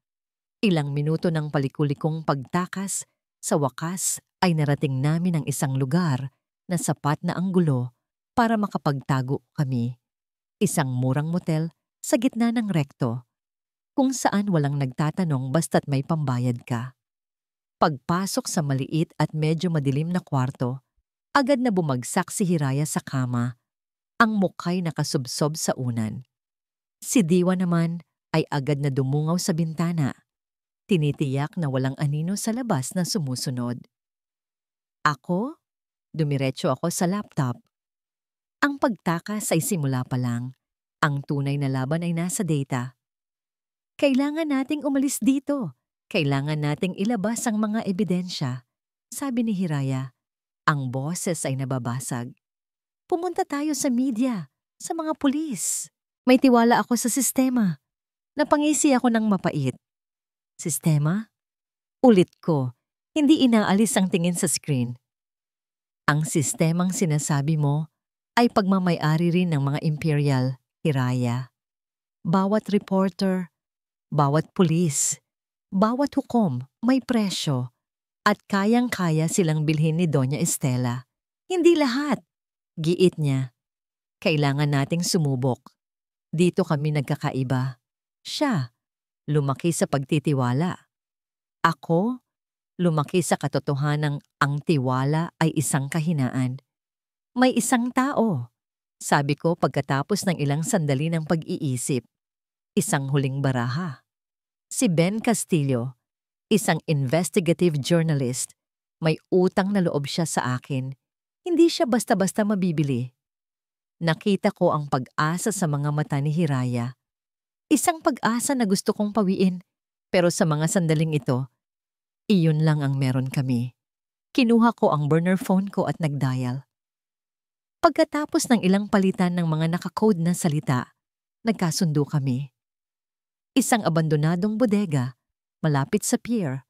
ilang minuto ng palikulikong pagtakas, sa wakas ay narating namin ang isang lugar na sapat na anggulo para makapagtago kami. Isang murang motel sa gitna ng rekto, kung saan walang nagtatanong basta't may pambayad ka. Pagpasok sa maliit at medyo madilim na kwarto, agad na bumagsak si Hiraya sa kama, ang mukha'y nakasubsob sa unan. Si Diwa naman ay agad na dumungaw sa bintana. Tinitiyak na walang anino sa labas na sumusunod. Ako? Dumiretso ako sa laptop. Ang pagtakas ay simula pa lang. Ang tunay na laban ay nasa data. Kailangan nating umalis dito. Kailangan nating ilabas ang mga ebidensya, sabi ni Hiraya. Ang boses ay nababasag. Pumunta tayo sa media, sa mga pulis. May tiwala ako sa sistema. Napangisi ako ng mapait. Sistema? Ulit ko, hindi inaalis ang tingin sa screen. Ang sistemang sinasabi mo ay pagmamay-ari rin ng mga Imperial, Hiraya. Bawat reporter, bawat pulis, bawat hukom may presyo at kayang-kaya silang bilhin ni Doña Estela. Hindi lahat. Giit niya. Kailangan nating sumubok. Dito kami nagkakaiba. Siya, lumaki sa pagtitiwala. Ako, lumaki sa katotohanang ang tiwala ay isang kahinaan. May isang tao, sabi ko pagkatapos ng ilang sandali ng pag-iisip. Isang huling baraha. Si Ben Castillo, isang investigative journalist. May utang na loob siya sa akin. Hindi siya basta-basta mabibili. Nakita ko ang pag-asa sa mga mata ni Hiraya. Isang pag-asa na gusto kong pawiin. Pero sa mga sandaling ito, iyon lang ang meron kami. Kinuha ko ang burner phone ko at nagdial. Pagkatapos ng ilang palitan ng mga nakakode na salita, nagkasundo kami. Isang abandonadong bodega, malapit sa pier,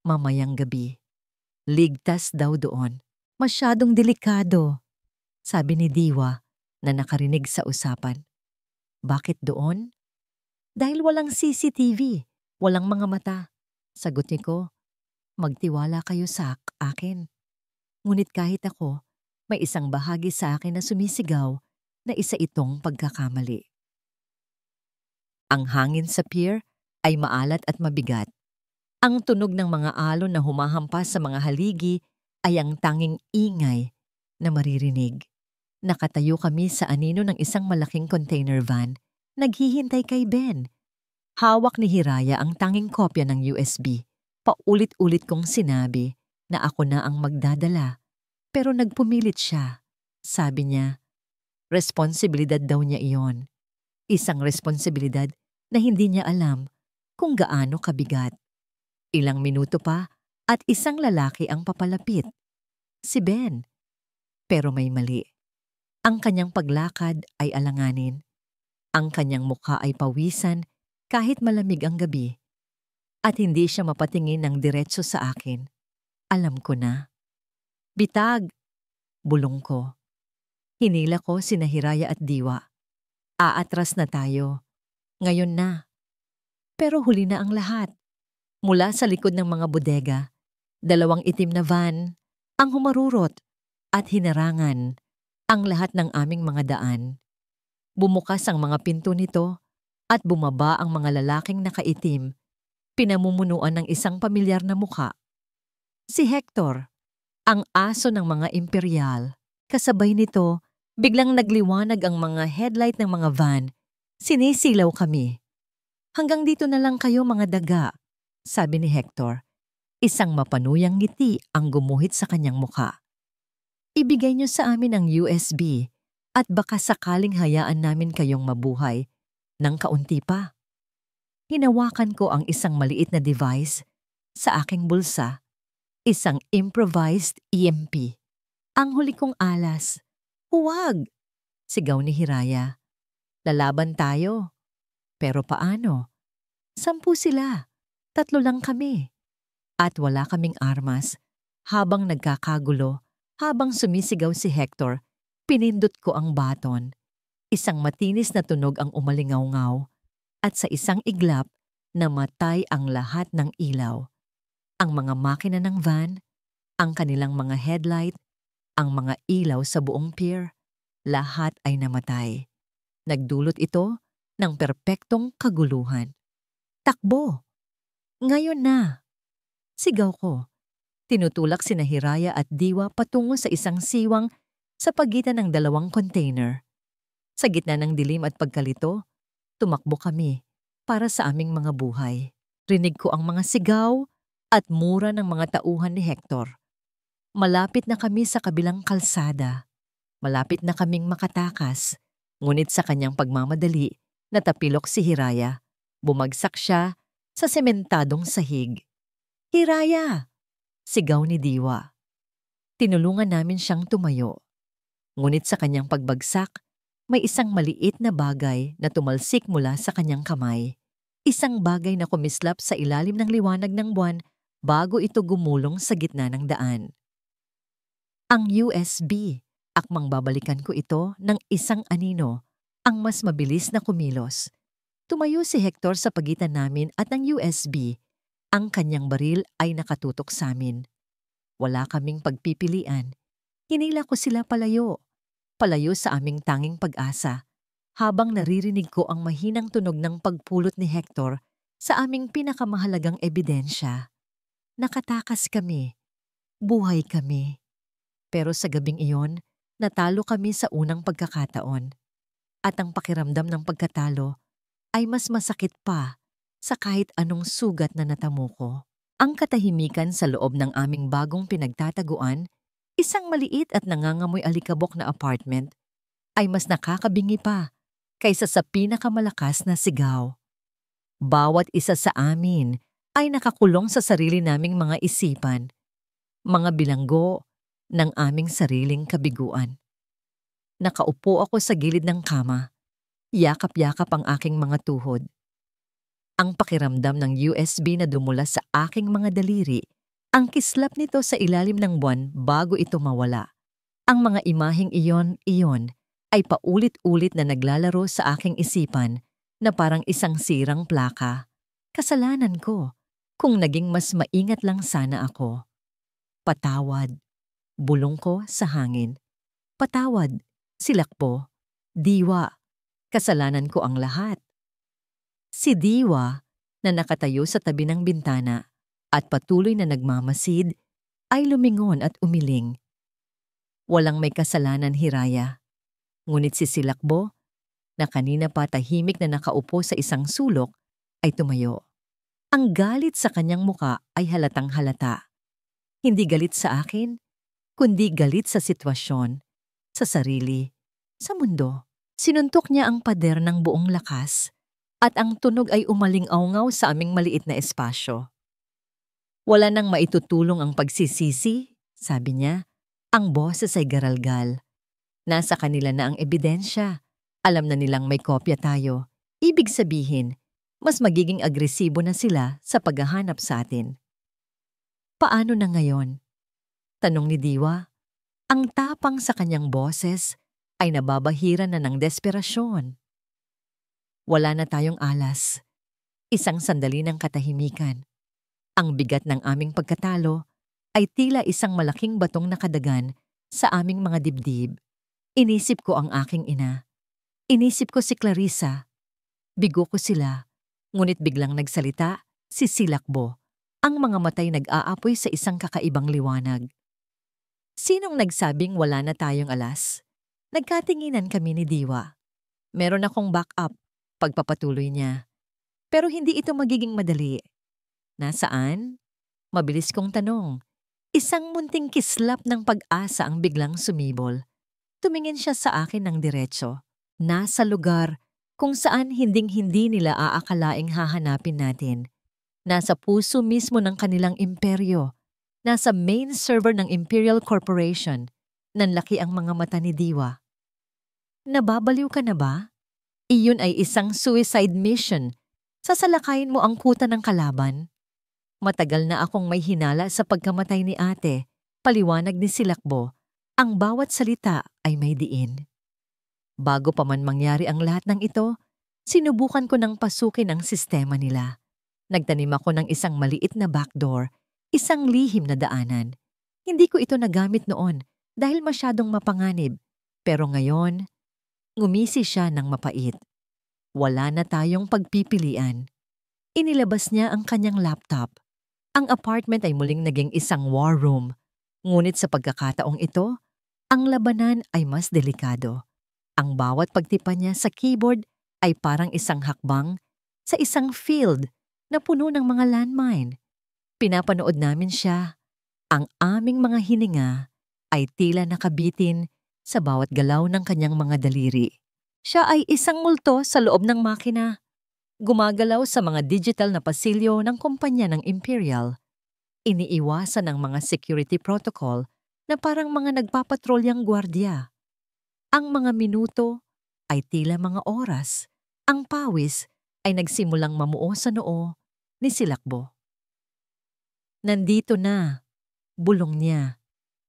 mamayang gabi. Ligtas daw doon. Masyadong delikado, sabi ni Diwa na nakarinig sa usapan. Bakit doon? Dahil walang CCTV, walang mga mata. Sagot ni ko, magtiwala kayo sa akin. Ngunit kahit ako, may isang bahagi sa akin na sumisigaw na isa itong pagkakamali. Ang hangin sa pier ay maalat at mabigat. Ang tunog ng mga alon na humahampas sa mga haligi ay ang tanging ingay na maririnig. Nakatayo kami sa anino ng isang malaking container van, naghihintay kay Ben. Hawak ni Hiraya ang tanging kopya ng USB. Paulit-ulit kong sinabi na ako na ang magdadala. Pero nagpumilit siya. Sabi niya, responsibilidad daw niya iyon. Isang responsibilidad na hindi niya alam kung gaano kabigat. Ilang minuto pa at isang lalaki ang papalapit. Si Ben. Pero may mali. Ang kanyang paglakad ay alanganin. Ang kanyang mukha ay pawisan kahit malamig ang gabi. At hindi siya mapatingin ng diretso sa akin. Alam ko na. Bitag! Bulong ko. Hinila ko sina Hiraya at Diwa. Aatras na tayo. Ngayon na. Pero huli na ang lahat. Mula sa likod ng mga bodega, 2 itim na van ang humarurot at hinarangan ang lahat ng aming mga daan. Bumukas ang mga pinto nito at bumaba ang mga lalaking nakaitim, pinamumunuan ng isang pamilyar na mukha. Si Hector, ang aso ng mga imperial. Kasabay nito, biglang nagliwanag ang mga headlight ng mga van. Sinisilaw kami. Hanggang dito na lang kayo mga daga, sabi ni Hector. Isang mapanuyang ngiti ang gumuhit sa kanyang mukha. Ibigay niyo sa amin ang USB at baka sakaling hayaan namin kayong mabuhay ng kaunti pa. Hinawakan ko ang isang maliit na device sa aking bulsa. Isang improvised EMP. Ang huli kong alas. Huwag! Sigaw ni Hiraya. Lalaban tayo. Pero paano? 10 sila. 3 lang kami. At wala kaming armas. Habang nagkakagulo, habang sumisigaw si Hector, pinindot ko ang baton. Isang matinis na tunog ang umalingaw-ngaw. At sa isang iglap, namatay ang lahat ng ilaw. Ang mga makina ng van, ang kanilang mga headlight, ang mga ilaw sa buong pier, lahat ay namatay. Nagdulot ito ng perpektong kaguluhan. Takbo! Ngayon na! Sigaw ko. Tinutulak sina Hiraya at Diwa patungo sa isang siwang sa pagitan ng 2 container. Sa gitna ng dilim at pagkalito, tumakbo kami para sa aming mga buhay. Rinig ko ang mga sigaw at mura ng mga tauhan ni Hector. Malapit na kami sa kabilang kalsada. Malapit na kaming makatakas. Ngunit sa kanyang pagmamadali, natapilok si Hiraya. Bumagsak siya sa sementadong sahig. Hiraya! Sigaw ni Diwa. Tinulungan namin siyang tumayo. Ngunit sa kanyang pagbagsak, may isang maliit na bagay na tumalsik mula sa kanyang kamay. Isang bagay na kumislap sa ilalim ng liwanag ng buwan bago ito gumulong sa gitna ng daan. Ang USB, akmang babalikan ko ito ng isang anino, ang mas mabilis na kumilos. Tumayo si Hector sa pagitan namin at ng USB. Ang kanyang baril ay nakatutok sa amin. Wala kaming pagpipilian. Hinila ko sila palayo. Palayo sa aming tanging pag-asa. habang naririnig ko ang mahinang tunog ng pagpulot ni Hector sa aming pinakamahalagang ebidensya. Nakatakas kami, buhay kami. Pero sa gabing iyon, natalo kami sa unang pagkakataon. At ang pakiramdam ng pagkatalo ay mas masakit pa sa kahit anong sugat na natamo ko. Ang katahimikan sa loob ng aming bagong pinagtataguan, isang maliit at nangangamoy alikabok na apartment, ay mas nakakabingi pa kaysa sa pinakamalakas na sigaw. Bawat isa sa amin ay nakakulong sa sarili naming mga isipan, mga bilanggo ng aming sariling kabiguan. Nakaupo ako sa gilid ng kama, yakap-yakap ang aking mga tuhod. Ang pakiramdam ng USB na dumula sa aking mga daliri, ang kislap nito sa ilalim ng buwan bago ito mawala. Ang mga imaheng iyon ay paulit-ulit na naglalaro sa aking isipan na parang isang sirang plaka. Kasalanan ko kung naging mas maingat lang sana ako. Patawad, bulong ko sa hangin. Patawad, silakbo, diwa, kasalanan ko ang lahat. Si Diwa, na nakatayo sa tabi ng bintana at patuloy na nagmamasid, ay lumingon at umiling. Walang may kasalanan, Hiraya. Ngunit si Silakbo, na kanina pa tahimik na nakaupo sa isang sulok, ay tumayo. Ang galit sa kanyang muka ay halatang halata. Hindi galit sa akin, kundi galit sa sitwasyon, sa sarili, sa mundo. Sinuntok niya ang pader ng buong lakas at ang tunog ay umaling-awngaw sa aming maliit na espasyo. Wala nang maitutulong ang pagsisisi, sabi niya. Ang boses ay garalgal. Nasa kanila na ang ebidensya. Alam na nilang may kopya tayo. Ibig sabihin, mas magiging agresibo na sila sa paghahanap sa atin. Paano na ngayon? Tanong ni Diwa. Ang tapang sa kanyang boses ay nababahiran na ng desperasyon. Wala na tayong alas. Isang sandali ng katahimikan. Ang bigat ng aming pagkatalo ay tila isang malaking batong nakadagan sa aming mga dibdib. Inisip ko ang aking ina. Inisip ko si Clarissa. Bigo ko sila. Ngunit biglang nagsalita si Silakbo. Ang mga matay nag-aapoy sa isang kakaibang liwanag. Sinong nagsabing wala na tayong alas? Nagkatinginan kami ni Diwa. Meron akong backup, pagpapatuloy niya. Pero hindi ito magiging madali. Nasaan? Mabilis kong tanong. Isang munting kislap ng pag-asa ang biglang sumibol. Tumingin siya sa akin ng diretso. Nasa lugar kung saan hinding-hindi nila aakalaing hahanapin natin. Nasa puso mismo ng kanilang imperyo. Nasa main server ng Imperial Corporation. Nanlaki ang mga mata ni Diwa. Nababaliw ka na ba? Iyon ay isang suicide mission. Sasalakayin mo ang kuta ng kalaban. Matagal na akong may hinala sa pagkamatay ni ate. Paliwanag ni Silakbo. Ang bawat salita ay may diin. Bago pa man mangyari ang lahat ng ito, sinubukan ko ng pasukin ang sistema nila. Nagtanim ako ng isang maliit na backdoor, isang lihim na daanan. Hindi ko ito nagamit noon dahil masyadong mapanganib. Pero ngayon, ngumisi siya ng mapait. Wala na tayong pagpipilian. Inilabas niya ang kanyang laptop. Ang apartment ay muling naging isang war room. Ngunit sa pagkakataong ito, ang labanan ay mas delikado. Ang bawat pagtipa niya sa keyboard ay parang isang hakbang sa isang field na puno ng mga landmine. Pinapanood namin siya. Ang aming mga hininga ay tila nakabitin sa bawat galaw ng kanyang mga daliri. Siya ay isang multo sa loob ng makina. Gumagalaw sa mga digital na pasilyo ng kumpanya ng Imperial. Iniiwasan ang mga security protocol na parang mga nagpapatrolyang gwardiya. Ang mga minuto ay tila mga oras. Ang pawis ay nagsimulang mamuo sa noo ni Silakbo. Nandito na, bulong niya.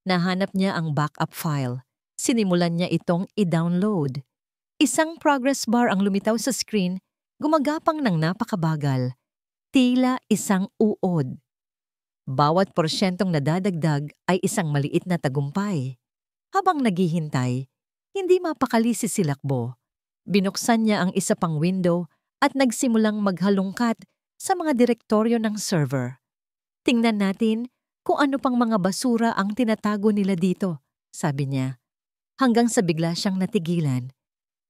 Nahanap niya ang backup file. Sinimulan niya itong i-download. Isang progress bar ang lumitaw sa screen, gumagapang ng napakabagal. Tila isang uod. Bawat porsyentong nadadagdag ay isang maliit na tagumpay. Habang naghihintay, hindi mapakali si Silakbo. Binuksan niya ang isa pang window at nagsimulang maghalungkat sa mga direktoryo ng server. Tingnan natin kung ano pang mga basura ang tinatago nila dito, sabi niya. Hanggang sa bigla siyang natigilan.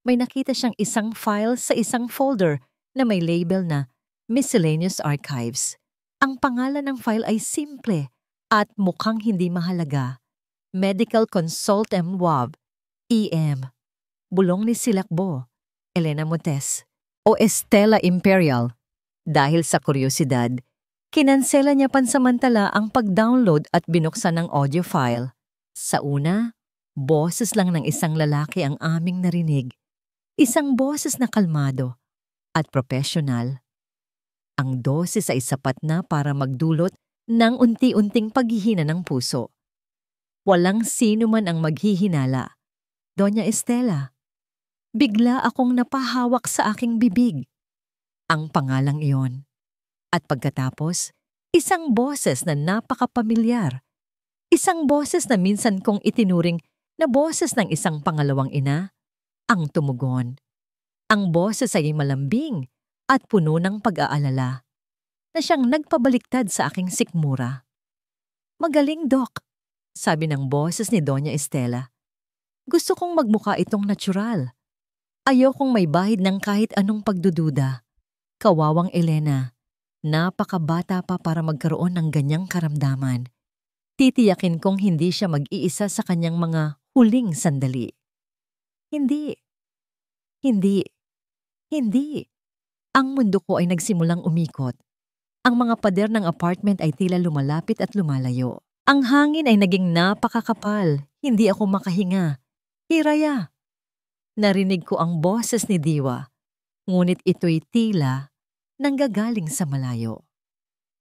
May nakita siyang isang file sa isang folder na may label na Miscellaneous Archives. Ang pangalan ng file ay simple at mukhang hindi mahalaga. Medical Consult MWAB, EM. Bulong ni Silakbo, Elena Motes, o Estela Imperial. Dahil sa kuryosidad, kinansela niya pansamantala ang pag-download at binuksan ng audio file. Sa una, boses lang ng isang lalaki ang aming narinig. Isang boses na kalmado at profesional. Ang dosis ay sapat na para magdulot ng unti-unting paghihina ng puso. Walang sino man ang maghihinala. Doña Estela. Bigla akong napahawak sa aking bibig. Ang pangalang iyon. At pagkatapos, isang boses na napakapamilyar. Isang boses na minsan kong itinuring na boses ng isang pangalawang ina, ang tumugon. Ang boses ay malambing at puno ng pag-aalala, na siyang nagpabaliktad sa aking sikmura. Magaling, Doc, sabi ng boses ni Doña Estela. Gusto kong magmukha itong natural. Ayokong may bahid ng kahit anong pagdududa. Kawawang Elena, napakabata pa para magkaroon ng ganyang karamdaman. Titiyakin kong hindi siya mag-iisa sa kanyang mga huling sandali. Hindi. Ang mundo ko ay nagsimulang umikot. Ang mga pader ng apartment ay tila lumalapit at lumalayo. Ang hangin ay naging napakakapal. Hindi ako makahinga. Hiraya. Narinig ko ang boses ni Diwa. Ngunit ito'y tila nanggagaling sa malayo.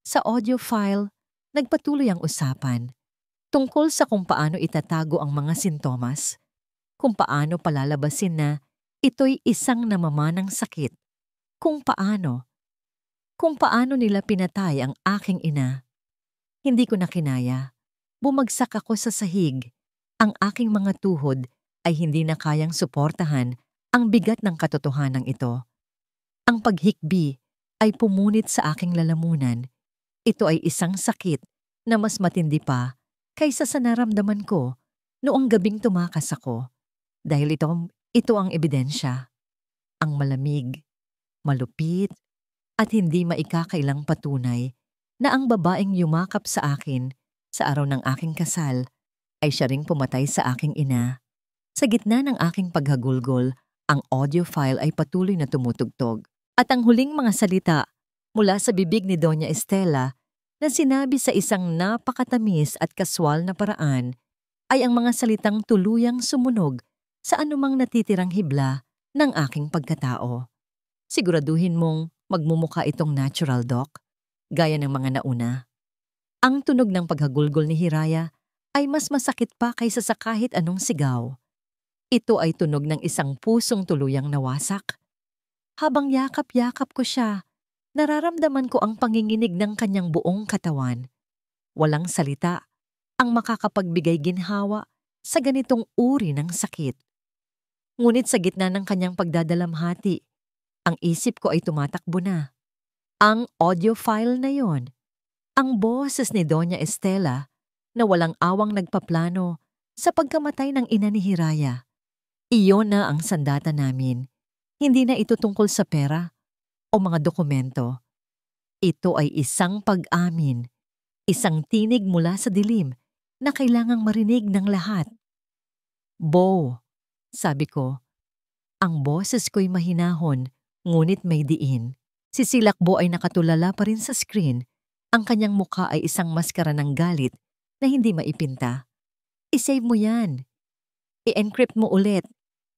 Sa audio file, nagpatuloy ang usapan tungkol sa kung paano itatago ang mga sintomas, kung paano palalabasin na ito'y isang namamanang sakit, kung paano nila pinatay ang aking ina. Hindi ko na kinaya. Bumagsak ako sa sahig. Ang aking mga tuhod ay hindi na kayang suportahan ang bigat ng katotohanan ito. Ang paghikbi ay pumunit sa aking lalamunan. Ito ay isang sakit na mas matindi pa kaysa sa naramdaman ko noong gabing tumakas ako. Dahil ito ang ebidensya. Ang malamig, malupit, at hindi maikakailang patunay na ang babaeng yumakap sa akin sa araw ng aking kasal ay siya ring pumatay sa aking ina. Sa gitna ng aking paghagulgol, ang audio file ay patuloy na tumutugtog. At ang huling mga salita mula sa bibig ni Doña Estela na sinabi sa isang napakatamis at kaswal na paraan ay ang mga salitang tuluyang sumunog sa anumang natitirang hibla ng aking pagkatao. Siguraduhin mong magmumukha itong natural, Doc, gaya ng mga nauna. Ang tunog ng paghagulgol ni Hiraya ay mas masakit pa kaysa sa kahit anong sigaw. Ito ay tunog ng isang pusong tuluyang nawasak. Habang yakap-yakap ko siya, nararamdaman ko ang panginginig ng kanyang buong katawan. Walang salita ang makakapagbigay ginhawa sa ganitong uri ng sakit. Ngunit sa gitna ng kanyang pagdadalamhati, ang isip ko ay tumatakbo na. Ang audio file na yon, ang boses ni Doña Estela na walang awang nagpaplano sa pagkamatay ng ina ni Hiraya. Iyon na ang sandata namin. Hindi na ito tungkol sa pera o mga dokumento. Ito ay isang pag-amin, isang tinig mula sa dilim na kailangang marinig ng lahat. Bo, sabi ko. Ang boses ko'y mahinahon, ngunit may diin. Si Silakbo ay nakatulala pa rin sa screen. Ang kanyang mukha ay isang maskara ng galit na hindi maipinta. I-save mo yan. I-encrypt mo ulit.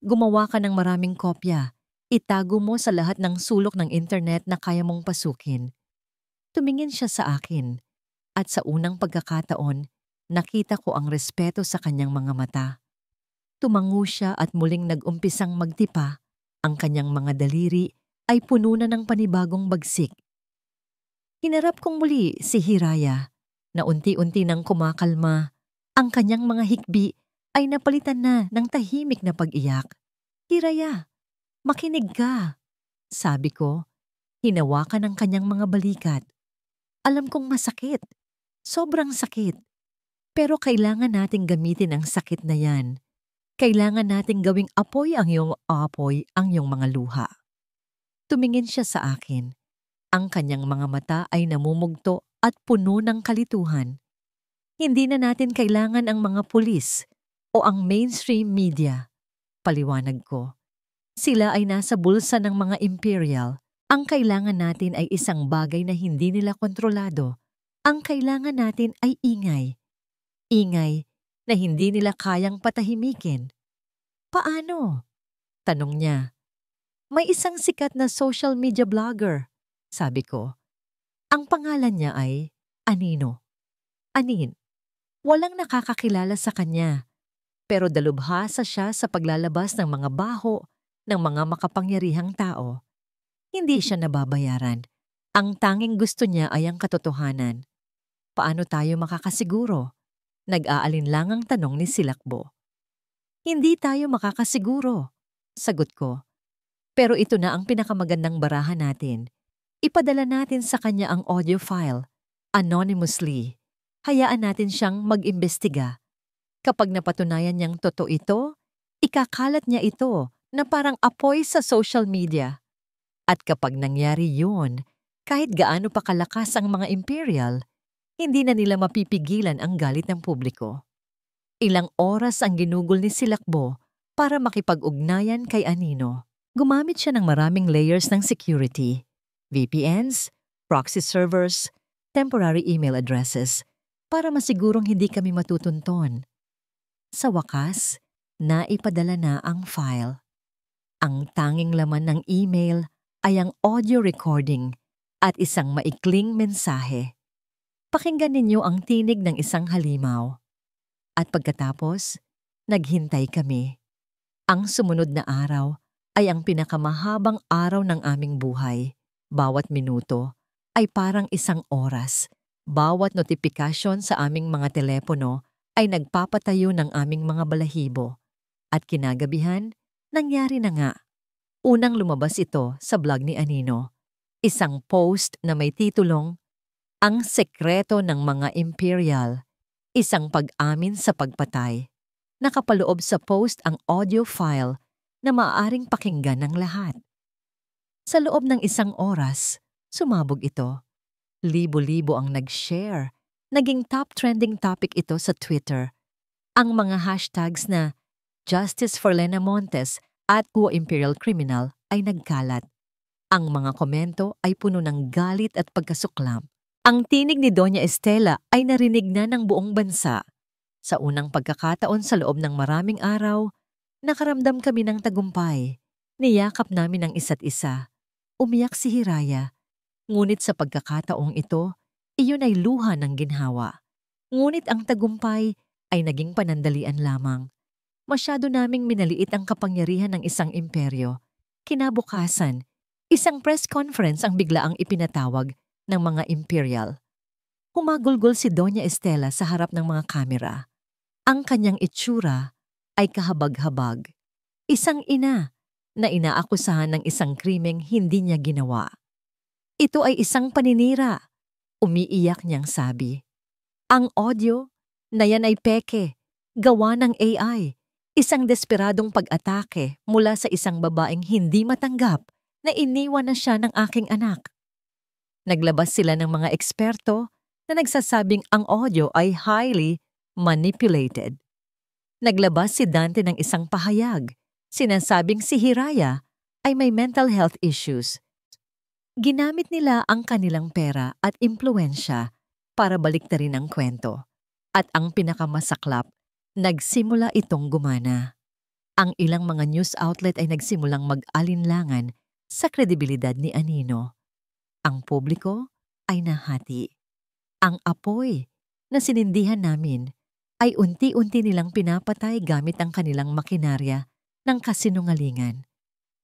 Gumawa ka ng maraming kopya. Itago mo sa lahat ng sulok ng internet na kaya mong pasukin. Tumingin siya sa akin at sa unang pagkakataon, nakita ko ang respeto sa kanyang mga mata. Tumango siya at muling nag-umpisang magtipa. Ang kanyang mga daliri ay puno na ng panibagong bagsik. Hinarap kong muli si Hiraya na unti-unti nang kumakalma. Ang kanyang mga hikbi ay napalitan na ng tahimik na pag-iyak. Hiraya, Makinig ka, sabi ko, hinawakan ang kanyang mga balikat. Alam kong masakit, sobrang sakit. Pero kailangan nating gamitin ang sakit na yan. Kailangan nating gawing apoy ang iyong mga luha. Tumingin siya sa akin. Ang kanyang mga mata ay namumugto at puno ng kalituhan. Hindi na natin kailangan ang mga pulis o ang mainstream media. Paliwanag ko. Sila ay nasa bulsa ng mga imperial. Ang kailangan natin ay isang bagay na hindi nila kontrolado. Ang kailangan natin ay ingay. Ingay na hindi nila kayang patahimikin. Paano? Tanong niya. May isang sikat na social media blogger, sabi ko. Ang pangalan niya ay Anino. Anin. Walang nakakakilala sa kanya. Pero dalubhasa siya sa paglalabas ng mga baho ng mga makapangyarihang tao. Hindi siya nababayaran. Ang tanging gusto niya ay ang katotohanan. Paano tayo makakasiguro? Nag-aalinlangang tanong ni Silakbo. Hindi tayo makakasiguro, sagot ko. Pero ito na ang pinakamagandang barahan natin. Ipadala natin sa kanya ang audio file, anonymously. Hayaan natin siyang mag-imbestiga. Kapag napatunayan niyang totoo ito, ikakalat niya ito na parang apoy sa social media. At kapag nangyari yun, kahit gaano pa kalakas ang mga imperial, hindi na nila mapipigilan ang galit ng publiko. Ilang oras ang ginugol ni Silakbo para makipag-ugnayan kay Anino. Gumamit siya ng maraming layers ng security, VPNs, proxy servers, temporary email addresses, para masigurong hindi kami matutunton. Sa wakas, naipadala na ang file. Ang tanging laman ng email ay ang audio recording at isang maikling mensahe. Pakinggan ninyo ang tinig ng isang halimaw. At pagkatapos, naghintay kami. Ang sumunod na araw ay ang pinakamahabang araw ng aming buhay. Bawat minuto ay parang isang oras. Bawat notifikasyon sa aming mga telepono ay nagpapatayo ng aming mga balahibo. At kinagabihan, nangyari na nga. Unang lumabas ito sa blog ni Anino. Isang post na may titulong, Ang Sekreto ng Mga Imperial. Isang pag-amin sa pagpatay. Nakapaloob sa post ang audio file na maaaring pakinggan ng lahat. Sa loob ng isang oras, sumabog ito. Libo-libo ang nag-share. Naging top trending topic ito sa Twitter. Ang mga hashtags na Justice for Lena Montes at Kuo Imperial Criminal ay nagkalat. Ang mga komento ay puno ng galit at pagkasuklam. Ang tinig ni Doña Estela ay narinig na ng buong bansa. Sa unang pagkakataon sa loob ng maraming araw, nakaramdam kami ng tagumpay. Niyakap namin ang isa't isa. Umiyak si Hiraya. Ngunit sa pagkakataong ito, iyon ay luha ng ginhawa. Ngunit ang tagumpay ay naging panandalian lamang. Masyado naming minaliit ang kapangyarihan ng isang imperyo. Kinabukasan, isang press conference ang biglaang ipinatawag ng mga imperial. Humagulgol si Doña Estela sa harap ng mga kamera. Ang kanyang itsura ay kahabag-habag. Isang ina na inaakusahan ng isang krimeng hindi niya ginawa. Ito ay isang paninira, umiiyak niyang sabi. Ang audio na yan ay peke, gawa ng AI, isang desperadong pag-atake mula sa isang babaeng hindi matanggap na iniwan na siya ng aking anak. Naglabas sila ng mga eksperto na nagsasabing ang audio ay highly manipulated. Naglabas si Dante ng isang pahayag, sinasabing si Hiraya ay may mental health issues. Ginamit nila ang kanilang pera at impluensya para baliktarin ang kwento. At ang pinakamasaklap, nagsimula itong gumana. Ang ilang mga news outlet ay nagsimulang mag-alinlangan sa kredibilidad ni Anino. Ang publiko ay nahati. Ang apoy na sinindihan namin ay unti-unti nilang pinapatay gamit ang kanilang makinarya ng kasinungalingan.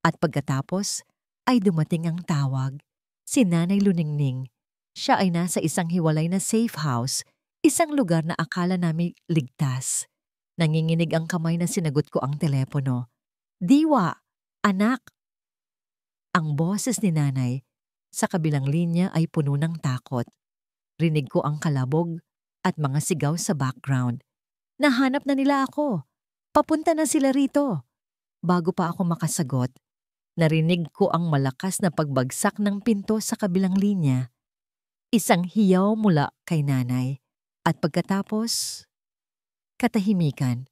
At pagkatapos ay dumating ang tawag. Si Nanay Luningning. Siya ay nasa isang hiwalay na safe house, isang lugar na akala namin ligtas. Nanginginig ang kamay na sinagot ko ang telepono. Diwa, anak, Ang boses ni nanay sa kabilang linya ay puno ng takot. Rinig ko ang kalabog at mga sigaw sa background. Nahanap na nila ako. Papunta na sila rito. Bago pa ako makasagot, narinig ko ang malakas na pagbagsak ng pinto sa kabilang linya. Isang hiyaw mula kay nanay. At pagkatapos, katahimikan.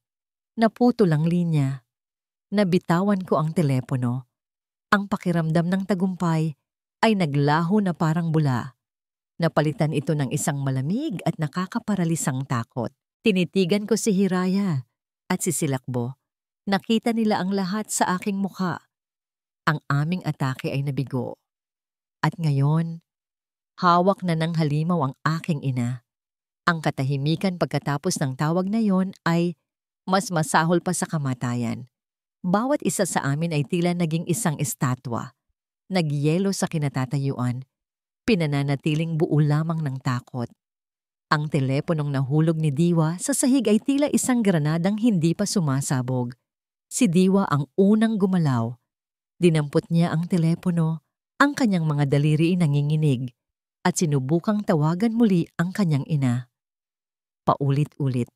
Naputo lang linya. Nabitawan ko ang telepono. Ang pakiramdam ng tagumpay ay naglaho na parang bula. Napalitan ito ng isang malamig at nakakaparalisang takot. Tinitigan ko si Hiraya at si Silakbo. Nakita nila ang lahat sa aking mukha. Ang aming atake ay nabigo. At ngayon, hawak na ng halimaw ang aking ina. Ang katahimikan pagkatapos ng tawag na yon ay mas masahol pa sa kamatayan. Bawat isa sa amin ay tila naging isang estatwa. Nagyelo sa kinatatayuan. Pinananatiling buo lamang ng takot. Ang teleponong nahulog ni Diwa sa sahig ay tila isang granadang hindi pa sumasabog. Si Diwa ang unang gumalaw. Dinampot niya ang telepono, ang kanyang mga daliri nanginginig, at sinubukang tawagan muli ang kanyang ina. Paulit-ulit.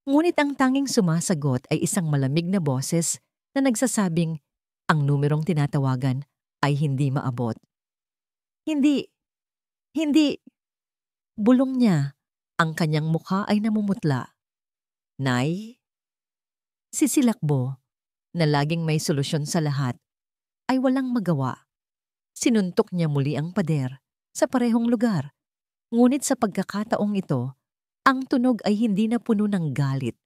Ngunit ang tanging sumasagot ay isang malamig na boses na nagsasabing ang numerong tinatawagan ay hindi maabot. Hindi. Bulong niya. Ang kanyang mukha ay namumutla. Nay? Si Silakbo, na laging may solusyon sa lahat, ay walang magawa. Sinuntok niya muli ang pader sa parehong lugar. Ngunit sa pagkakataong ito, ang tunog ay hindi na puno ng galit,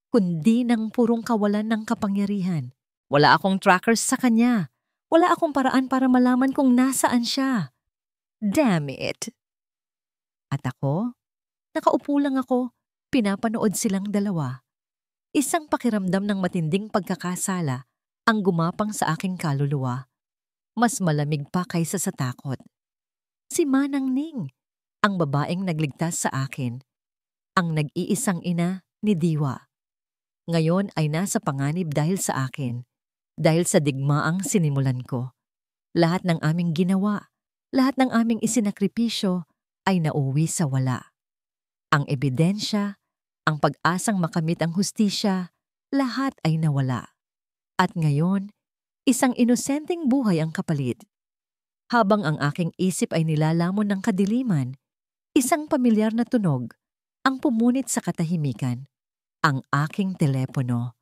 kundi ng purong kawalan ng kapangyarihan. Wala akong trackers sa kanya. Wala akong paraan para malaman kung nasaan siya. Damn it! At ako? Nakaupo lang ako, pinapanood silang dalawa. Isang pakiramdam ng matinding pagkakasala ang gumapang sa aking kaluluwa. Mas malamig pa kaysa sa takot. Si Manang Ning, ang babaeng nagligtas sa akin. Ang nag-iisang ina ni Diwa. Ngayon ay nasa panganib dahil sa akin. Dahil sa digmaang sinimulan ko. Lahat ng aming ginawa, lahat ng aming isinakripisyo ay nauwi sa wala. Ang ebidensya, ang pag-asang makamit ang hustisya, lahat ay nawala. At ngayon, isang inosenteng buhay ang kapalit. Habang ang aking isip ay nilalamon ng kadiliman, isang pamilyar na tunog ang pumunit sa katahimikan. Ang aking telepono.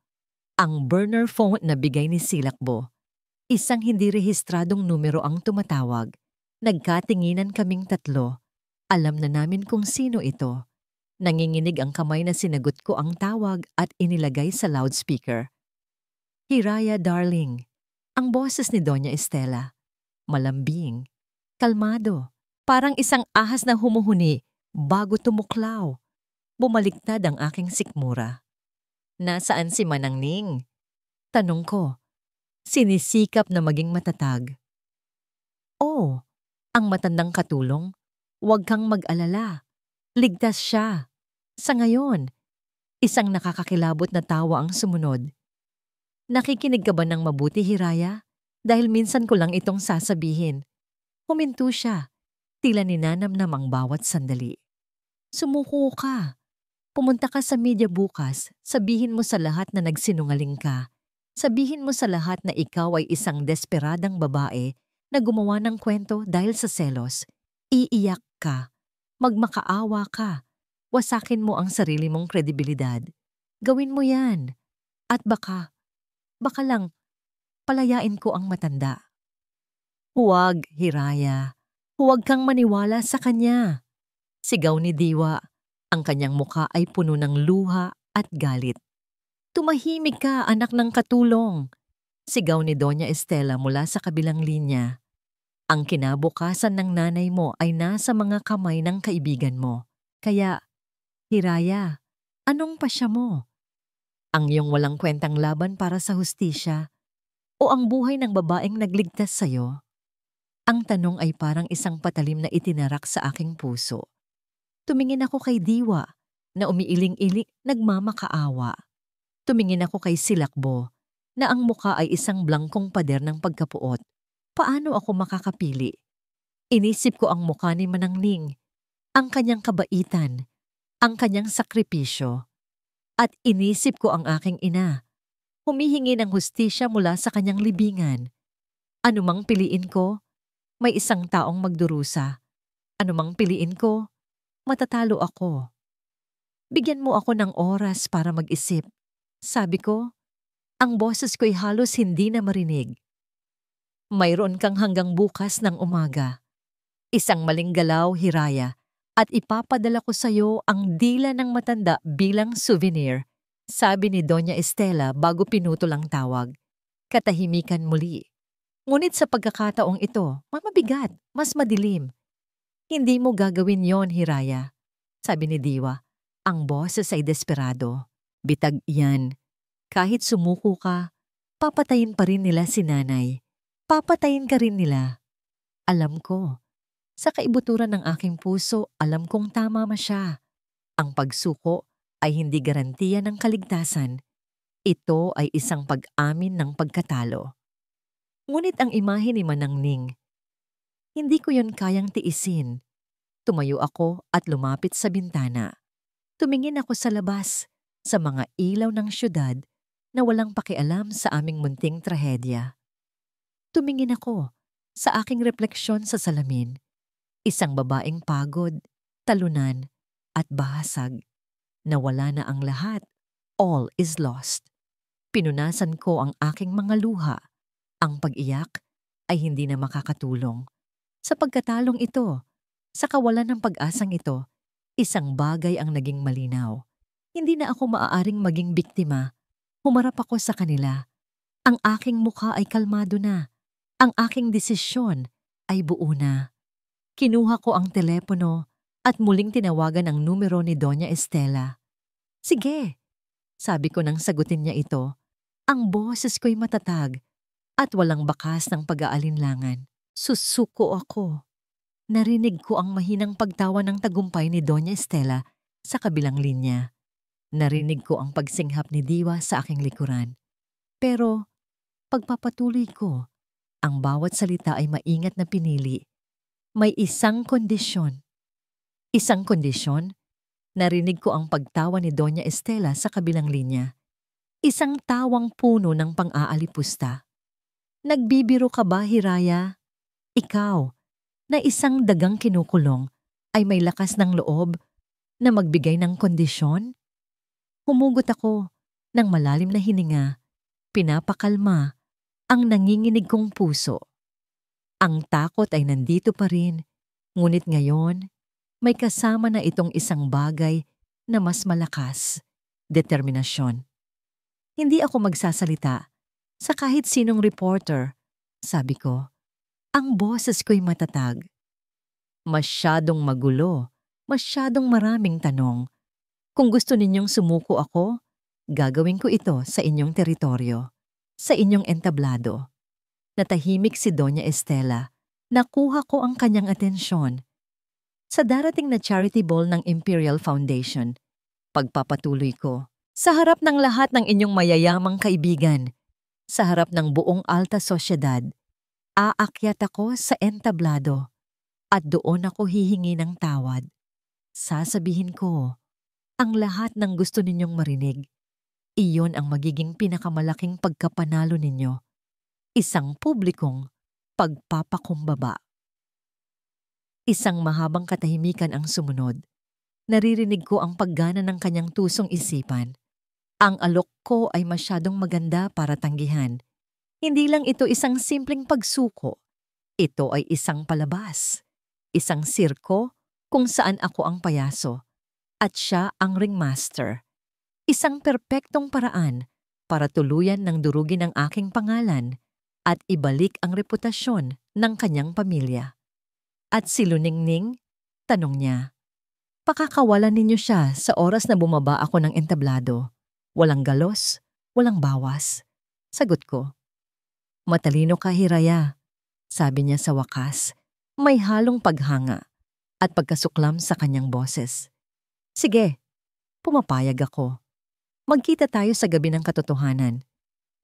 Ang burner phone na bigay ni Silakbo. Isang hindi rehistradong numero ang tumatawag. Nagkatinginan kaming tatlo. Alam na namin kung sino ito. Nanginginig ang kamay na sinagot ko ang tawag at inilagay sa loudspeaker. Hiraya, darling. Ang boses ni Doña Estela. Malambing. Kalmado. Parang isang ahas na humuhuni bago tumuklaw. Bumaliktad ang aking sikmura. Nasaan si Manang Ning? Tanong ko. Sinisikap na maging matatag. Oh, ang matandang katulong, huwag kang mag-alala. Ligtas siya. Sa ngayon, isang nakakakilabot na tawa ang sumunod. Nakikinig ka ba ng mabuti, Hiraya? Dahil minsan ko lang itong sasabihin. Huminto siya. Tila ninanamnam ang bawat sandali. Sumuko ka. Pumunta ka sa media bukas, sabihin mo sa lahat na nagsinungaling ka. Sabihin mo sa lahat na ikaw ay isang desperadang babae na gumawa ng kwento dahil sa selos. Iiyak ka. Magmakaawa ka. Wasakin mo ang sarili mong kredibilidad. Gawin mo yan. At baka lang, palayain ko ang matanda. Huwag, Hiraya. Huwag kang maniwala sa kanya. Sigaw ni Diwa. Ang kanyang mukha ay puno ng luha at galit. Tumahimik ka, anak ng katulong. Sigaw ni Doña Estela mula sa kabilang linya. Ang kinabukasan ng nanay mo ay nasa mga kamay ng kaibigan mo. Kaya, Hiraya, anong pasya mo? Ang iyong walang kwentang laban para sa hustisya o ang buhay ng babaeng nagligtas sa'yo? Ang tanong ay parang isang patalim na itinarak sa aking puso. Tumingin ako kay Diwa na umiiling-iling nagmamakaawa. Tumingin ako kay Silakbo na ang muka ay isang blangkong pader ng pagkapuot. Paano ako makakapili? Inisip ko ang mukha ni Manangling, ang kanyang kabaitan, ang kanyang sakripisyo, at inisip ko ang aking ina, humihingi ng hustisya mula sa kanyang libingan. Anumang piliin ko, may isang taong magdurusa. Anumang piliin ko, matatalo ako. Bigyan mo ako ng oras para mag-isip. Sabi ko, ang boses ko'y halos hindi na marinig. Mayroon kang hanggang bukas ng umaga. Isang maling galaw, Hiraya, at ipapadala ko sa iyo ang dila ng matanda bilang souvenir, sabi ni Doña Estela bago pinutol ang tawag. Katahimikan muli. Ngunit sa pagkakataong ito, mabigat, mas madilim. Hindi mo gagawin yon, Hiraya, sabi ni Diwa. Ang boses ay desperado. Bitag iyan. Kahit sumuko ka, papatayin pa rin nila si nanay. Papatayin ka rin nila. Alam ko. Sa kaibuturan ng aking puso, alam kong tama siya. Ang pagsuko ay hindi garantiya ng kaligtasan. Ito ay isang pag-amin ng pagkatalo. Ngunit ang imahe ni Manangling, hindi ko yon kayang tiisin. Tumayo ako at lumapit sa bintana. Tumingin ako sa labas, sa mga ilaw ng syudad na walang pakialam sa aming munting trahedya. Tumingin ako sa aking refleksyon sa salamin. Isang babaeng pagod, talunan, at bahasag. Nawala na ang lahat. All is lost. Pinunasan ko ang aking mga luha. Ang pag-iyak ay hindi na makakatulong. Sa pagkatalong ito, sa kawalan ng pag-asang ito, isang bagay ang naging malinaw. Hindi na ako maaaring maging biktima. Humarap ako sa kanila. Ang aking mukha ay kalmado na. Ang aking desisyon ay buo na. Kinuha ko ang telepono at muling tinawagan ang numero ni Doña Estela. Sige, sabi ko nang sagutin niya ito. Ang boses ko'y matatag at walang bakas ng pag-aalinlangan. Susuko ako. Narinig ko ang mahinang pagtawa ng tagumpay ni Doña Estela sa kabilang linya. Narinig ko ang pagsinghap ni Diwa sa aking likuran. Pero pagpapatuloy ko, ang bawat salita ay maingat na pinili. May isang kondisyon. Isang kondisyon? Narinig ko ang pagtawa ni Doña Estela sa kabilang linya. Isang tawang puno ng pang-aalipusta. Nagbibiro ka ba, Hiraya? Ikaw, na isang dagang kinukulong, ay may lakas ng loob na magbigay ng kondisyon? Humugot ako ng malalim na hininga, pinapakalma ang nanginginig kong puso. Ang takot ay nandito pa rin, ngunit ngayon, may kasama na itong isang bagay na mas malakas, determinasyon. Hindi ako magsasalita sa kahit sinong reporter, sabi ko. Ang boses ko'y matatag. Masyadong magulo, masyadong maraming tanong. Kung gusto ninyong sumuko ako, gagawin ko ito sa inyong teritoryo, sa inyong entablado. Natahimik si Doña Estela. Nakuha ko ang kanyang atensyon. Sa darating na charity ball ng Imperial Foundation, pagpapatuloy ko, sa harap ng lahat ng inyong mayayamang kaibigan, sa harap ng buong alta sosyedad, aakyat ako sa entablado at doon ako hihingi ng tawad. Sasabihin ko, ang lahat ng gusto ninyong marinig, iyon ang magiging pinakamalaking pagkapanalo ninyo. Isang publikong pagpapakumbaba. Isang mahabang katahimikan ang sumunod. Naririnig ko ang paggana ng kanyang tusong isipan. Ang alok ko ay masyadong maganda para tanggihan. Hindi lang ito isang simpleng pagsuko. Ito ay isang palabas. Isang sirko kung saan ako ang payaso at siya ang ringmaster. Isang perpektong paraan para tuluyan ng durugin ang aking pangalan at ibalik ang reputasyon ng kanyang pamilya. At si Luningning, tanong niya, pakakawalan ninyo siya sa oras na bumaba ako ng entablado. Walang galos, walang bawas. Sagot ko. Matalino ka, Hiraya, sabi niya sa wakas, may halong paghanga at pagkasuklam sa kanyang boses. Sige, pumapayag ako. Magkita tayo sa gabi ng katotohanan.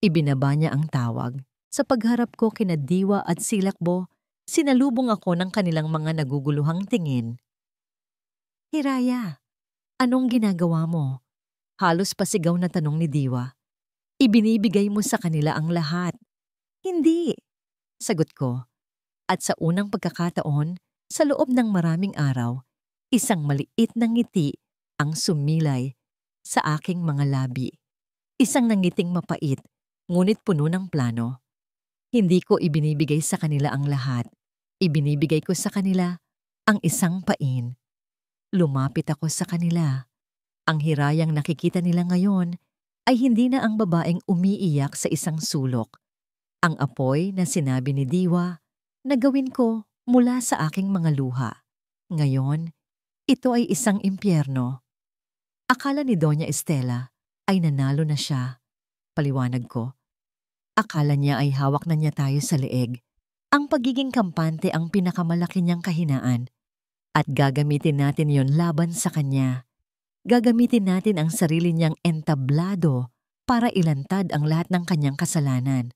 Ibinaba niya ang tawag. Sa pagharap ko kina Diwa at Silakbo, sinalubong ako ng kanilang mga naguguluhang tingin. Hiraya, anong ginagawa mo? Halos pasigaw na tanong ni Diwa. Ibinibigay mo sa kanila ang lahat. Hindi, sagot ko. At sa unang pagkakataon, sa loob ng maraming araw, isang maliit na ngiti ang sumilay sa aking mga labi. Isang nangiting mapait, ngunit puno ng plano. Hindi ko ibinibigay sa kanila ang lahat. Ibinibigay ko sa kanila ang isang pain. Lumapit ako sa kanila. Ang hirayang nakikita nila ngayon ay hindi na ang babaeng umiiyak sa isang sulok. Ang apoy na sinabi ni Diwa na gawin ko mula sa aking mga luha. Ngayon, ito ay isang impyerno. Akala ni Doña Estela ay nanalo na siya. Paliwanag ko. Akala niya ay hawak na niya tayo sa leeg. Ang pagiging kampante ang pinakamalaki niyang kahinaan. At gagamitin natin yon laban sa kanya. Gagamitin natin ang sarili niyang entablado para ilantad ang lahat ng kanyang kasalanan.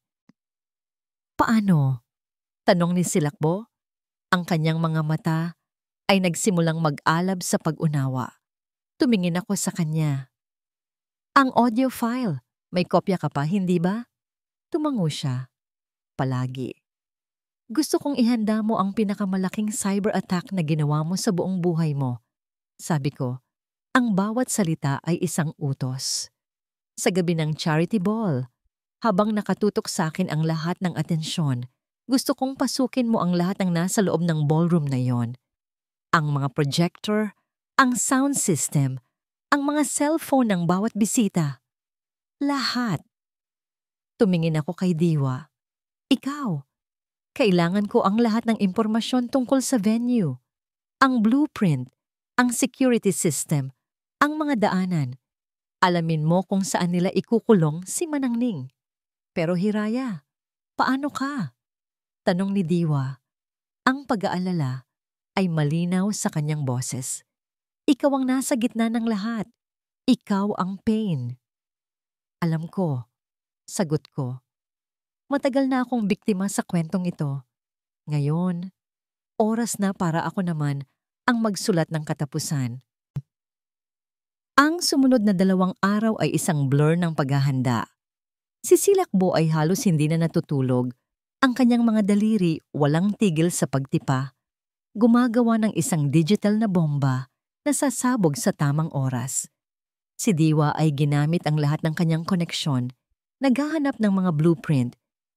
Paano? Tanong ni Silakbo. Ang kanyang mga mata ay nagsimulang mag-alab sa pag-unawa. Tumingin ako sa kanya. Ang audio file, may kopya ka pa, hindi ba? Tumango siya. Palagi. Gusto kong ihanda mo ang pinakamalaking cyber attack na ginawa mo sa buong buhay mo. Sabi ko, ang bawat salita ay isang utos. Sa gabi ng charity ball, habang nakatutok sa akin ang lahat ng atensyon, gusto kong pasukin mo ang lahat ng nasa loob ng ballroom na yon. Ang mga projector, ang sound system, ang mga cellphone ng bawat bisita. Lahat. Tumingin ako kay Diwa. Ikaw. Kailangan ko ang lahat ng impormasyon tungkol sa venue. Ang blueprint, ang security system, ang mga daanan. Alamin mo kung saan nila ikukulong si Manangning. Pero Hiraya, paano ka? Tanong ni Diwa. Ang pag-aalala ay malinaw sa kanyang boses. Ikaw ang nasa gitna ng lahat. Ikaw ang pain. Alam ko, sagot ko. Matagal na akong biktima sa kwentong ito. Ngayon, oras na para ako naman ang magsulat ng katapusan. Ang sumunod na 2 araw ay isang blur ng paghahanda. Si Silakbo ay halos hindi na natutulog. Ang kanyang mga daliri walang tigil sa pagtipa. Gumagawa ng isang digital na bomba na sasabog sa tamang oras. Si Diwa ay ginamit ang lahat ng kanyang koneksyon, naghahanap ng mga blueprint,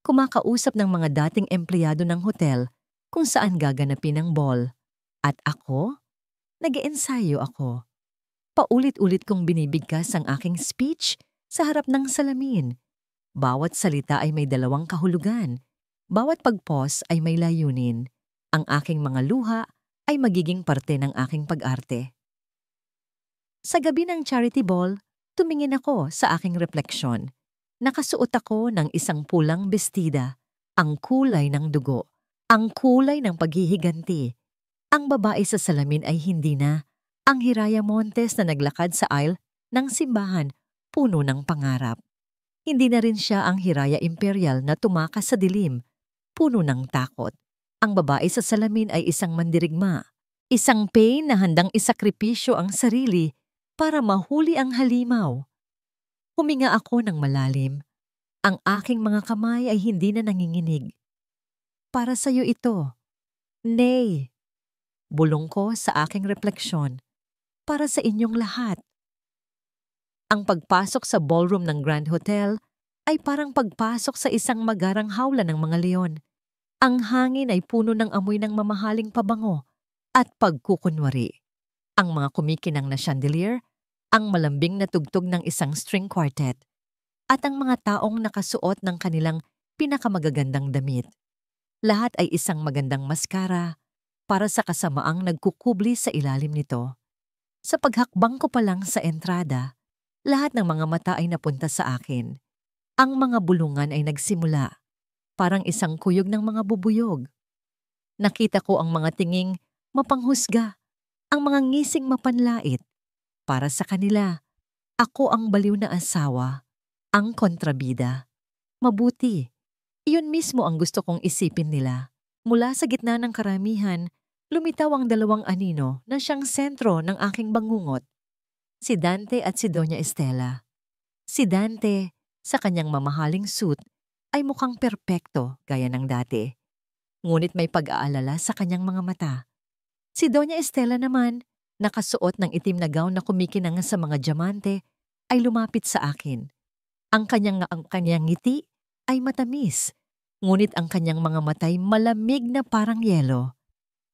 kumakausap ng mga dating empleyado ng hotel kung saan gaganapin ang ball. At ako? Nag-eensayo ako. Paulit-ulit kong binibigkas ang aking speech sa harap ng salamin. Bawat salita ay may 2 kahulugan. Bawat pag-pause ay may layunin. Ang aking mga luha ay magiging parte ng aking pag-arte. Sa gabi ng charity ball, tumingin ako sa aking refleksyon. Nakasuot ako ng isang pulang bestida, ang kulay ng dugo, ang kulay ng paghihiganti. Ang babae sa salamin ay hindi na. Ang Hiraya Montes na naglakad sa aisle ng simbahan, puno ng pangarap. Hindi na rin siya ang Hiraya Imperial na tumakas sa dilim, puno ng takot. Ang babae sa salamin ay isang mandirigma, isang pain na handang isakripisyo ang sarili para mahuli ang halimaw. Huminga ako ng malalim. Ang aking mga kamay ay hindi na nanginginig. Para sa'yo ito. Nay. Bulong ko sa aking refleksyon. Para sa inyong lahat. Ang pagpasok sa ballroom ng Grand Hotel ay parang pagpasok sa isang magarang hawla ng mga leon. Ang hangin ay puno ng amoy ng mamahaling pabango at pagkukunwari. Ang mga kumikinang na chandelier, ang malambing na tugtog ng isang string quartet, at ang mga taong nakasuot ng kanilang pinakamagagandang damit. Lahat ay isang magandang maskara para sa kasamaang nagkukubli sa ilalim nito. Sa paghakbang ko pa lang sa entrada, lahat ng mga mata ay napunta sa akin. Ang mga bulungan ay nagsimula, parang isang kuyog ng mga bubuyog. Nakita ko ang mga tinging mapanghusga, ang mga ngising mapanlait. Para sa kanila, ako ang baliw na asawa, ang kontrabida. Mabuti, Iyon mismo ang gusto kong isipin nila. Mula sa gitna ng karamihan, lumitaw ang dalawang anino na siyang sentro ng aking bangungot. Si Dante at si Doña Estela. Si Dante, sa kanyang mamahaling suit, ay mukhang perpekto gaya ng dati. Ngunit may pag-aalala sa kanyang mga mata. Si Doña Estela naman, nakasuot ng itim na gown na kumikinang sa mga diamante, ay lumapit sa akin. Ang kanyang ngiti ay matamis, ngunit ang kanyang mga matay malamig na parang yelo.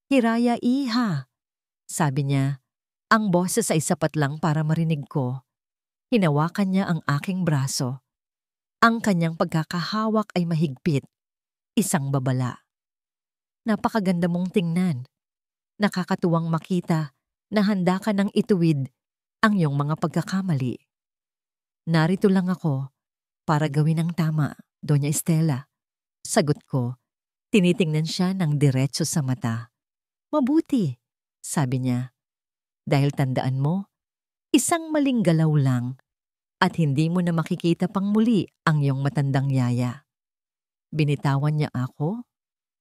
"Hiraya, iha," sabi niya. Ang boses ay sapat lang para marinig ko. Hinawakan niya ang aking braso. Ang kanyang pagkakahawak ay mahigpit, isang babala. "Napakaganda mong tingnan. Nakakatuwang makita na handa ka ng ituwid ang iyong mga pagkakamali." "Narito lang ako para gawin ang tama, Doña Estela." Sagot ko. Tinitingnan siya ng diretso sa mata. "Mabuti," sabi niya. "Dahil tandaan mo, isang maling galaw lang at hindi mo na makikita pang muli ang iyong matandang yaya." Binitawan niya ako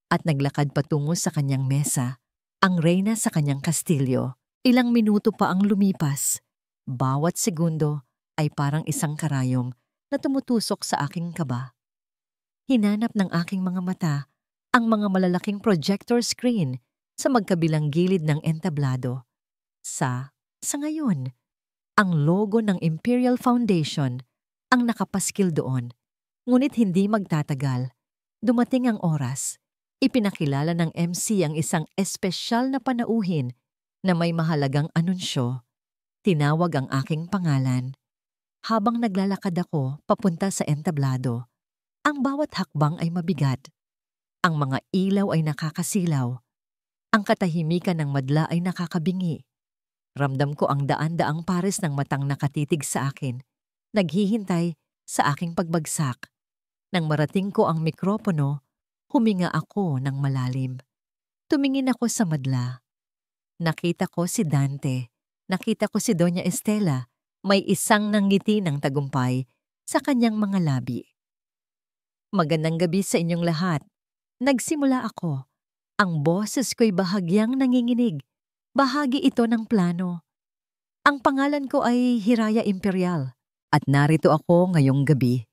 at naglakad patungo sa kanyang mesa, ang reyna sa kanyang kastilyo. Ilang minuto pa ang lumipas. Bawat segundo ay parang isang karayom na tumutusok sa aking kaba. Hinanap ng aking mga mata ang mga malalaking projector screen sa magkabilang gilid ng entablado. Sa ngayon, ang logo ng Imperial Foundation ang nakapaskil doon. Ngunit hindi magtatagal. Dumating ang oras. Ipinakilala ng MC ang isang espesyal na panauhin na may mahalagang anunsyo. Tinawag ang aking pangalan. Habang naglalakad ako papunta sa entablado, ang bawat hakbang ay mabigat. Ang mga ilaw ay nakakasilaw. Ang katahimikan ng madla ay nakakabingi. Ramdam ko ang daan-daang pares ng matang nakatitig sa akin, naghihintay sa aking pagbagsak. Nang marating ko ang mikropono, huminga ako ng malalim. Tumingin ako sa madla. Nakita ko si Dante, nakita ko si Doña Estela, may isang nanggiti ng tagumpay sa kanyang mga labi. "Magandang gabi sa inyong lahat." Nagsimula ako. Ang boses ko'y bahagyang nanginginig. Bahagi ito ng plano. "Ang pangalan ko ay Hiraya Imperial at narito ako ngayong gabi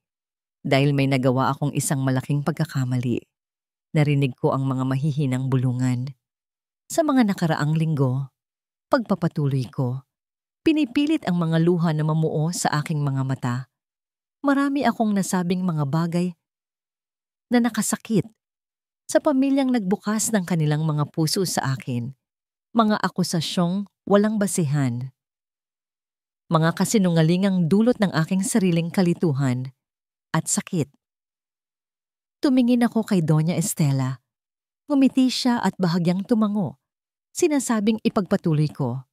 dahil may nagawa akong isang malaking pagkakamali." Narinig ko ang mga mahihinang bulungan. Sa mga nakaraang linggo, pagpapatuloy ko, pinipilit ang mga luha na mamuo sa aking mga mata. Marami akong nasabing mga bagay na nakasakit sa pamilyang nagbukas ng kanilang mga puso sa akin. Mga akusasyong walang basehan. Mga kasinungalingang dulot ng aking sariling kalituhan at sakit. Tumingin ako kay Doña Estela. Ngumiti siya at bahagyang tumango. Sinasabing ipagpatuloy ko.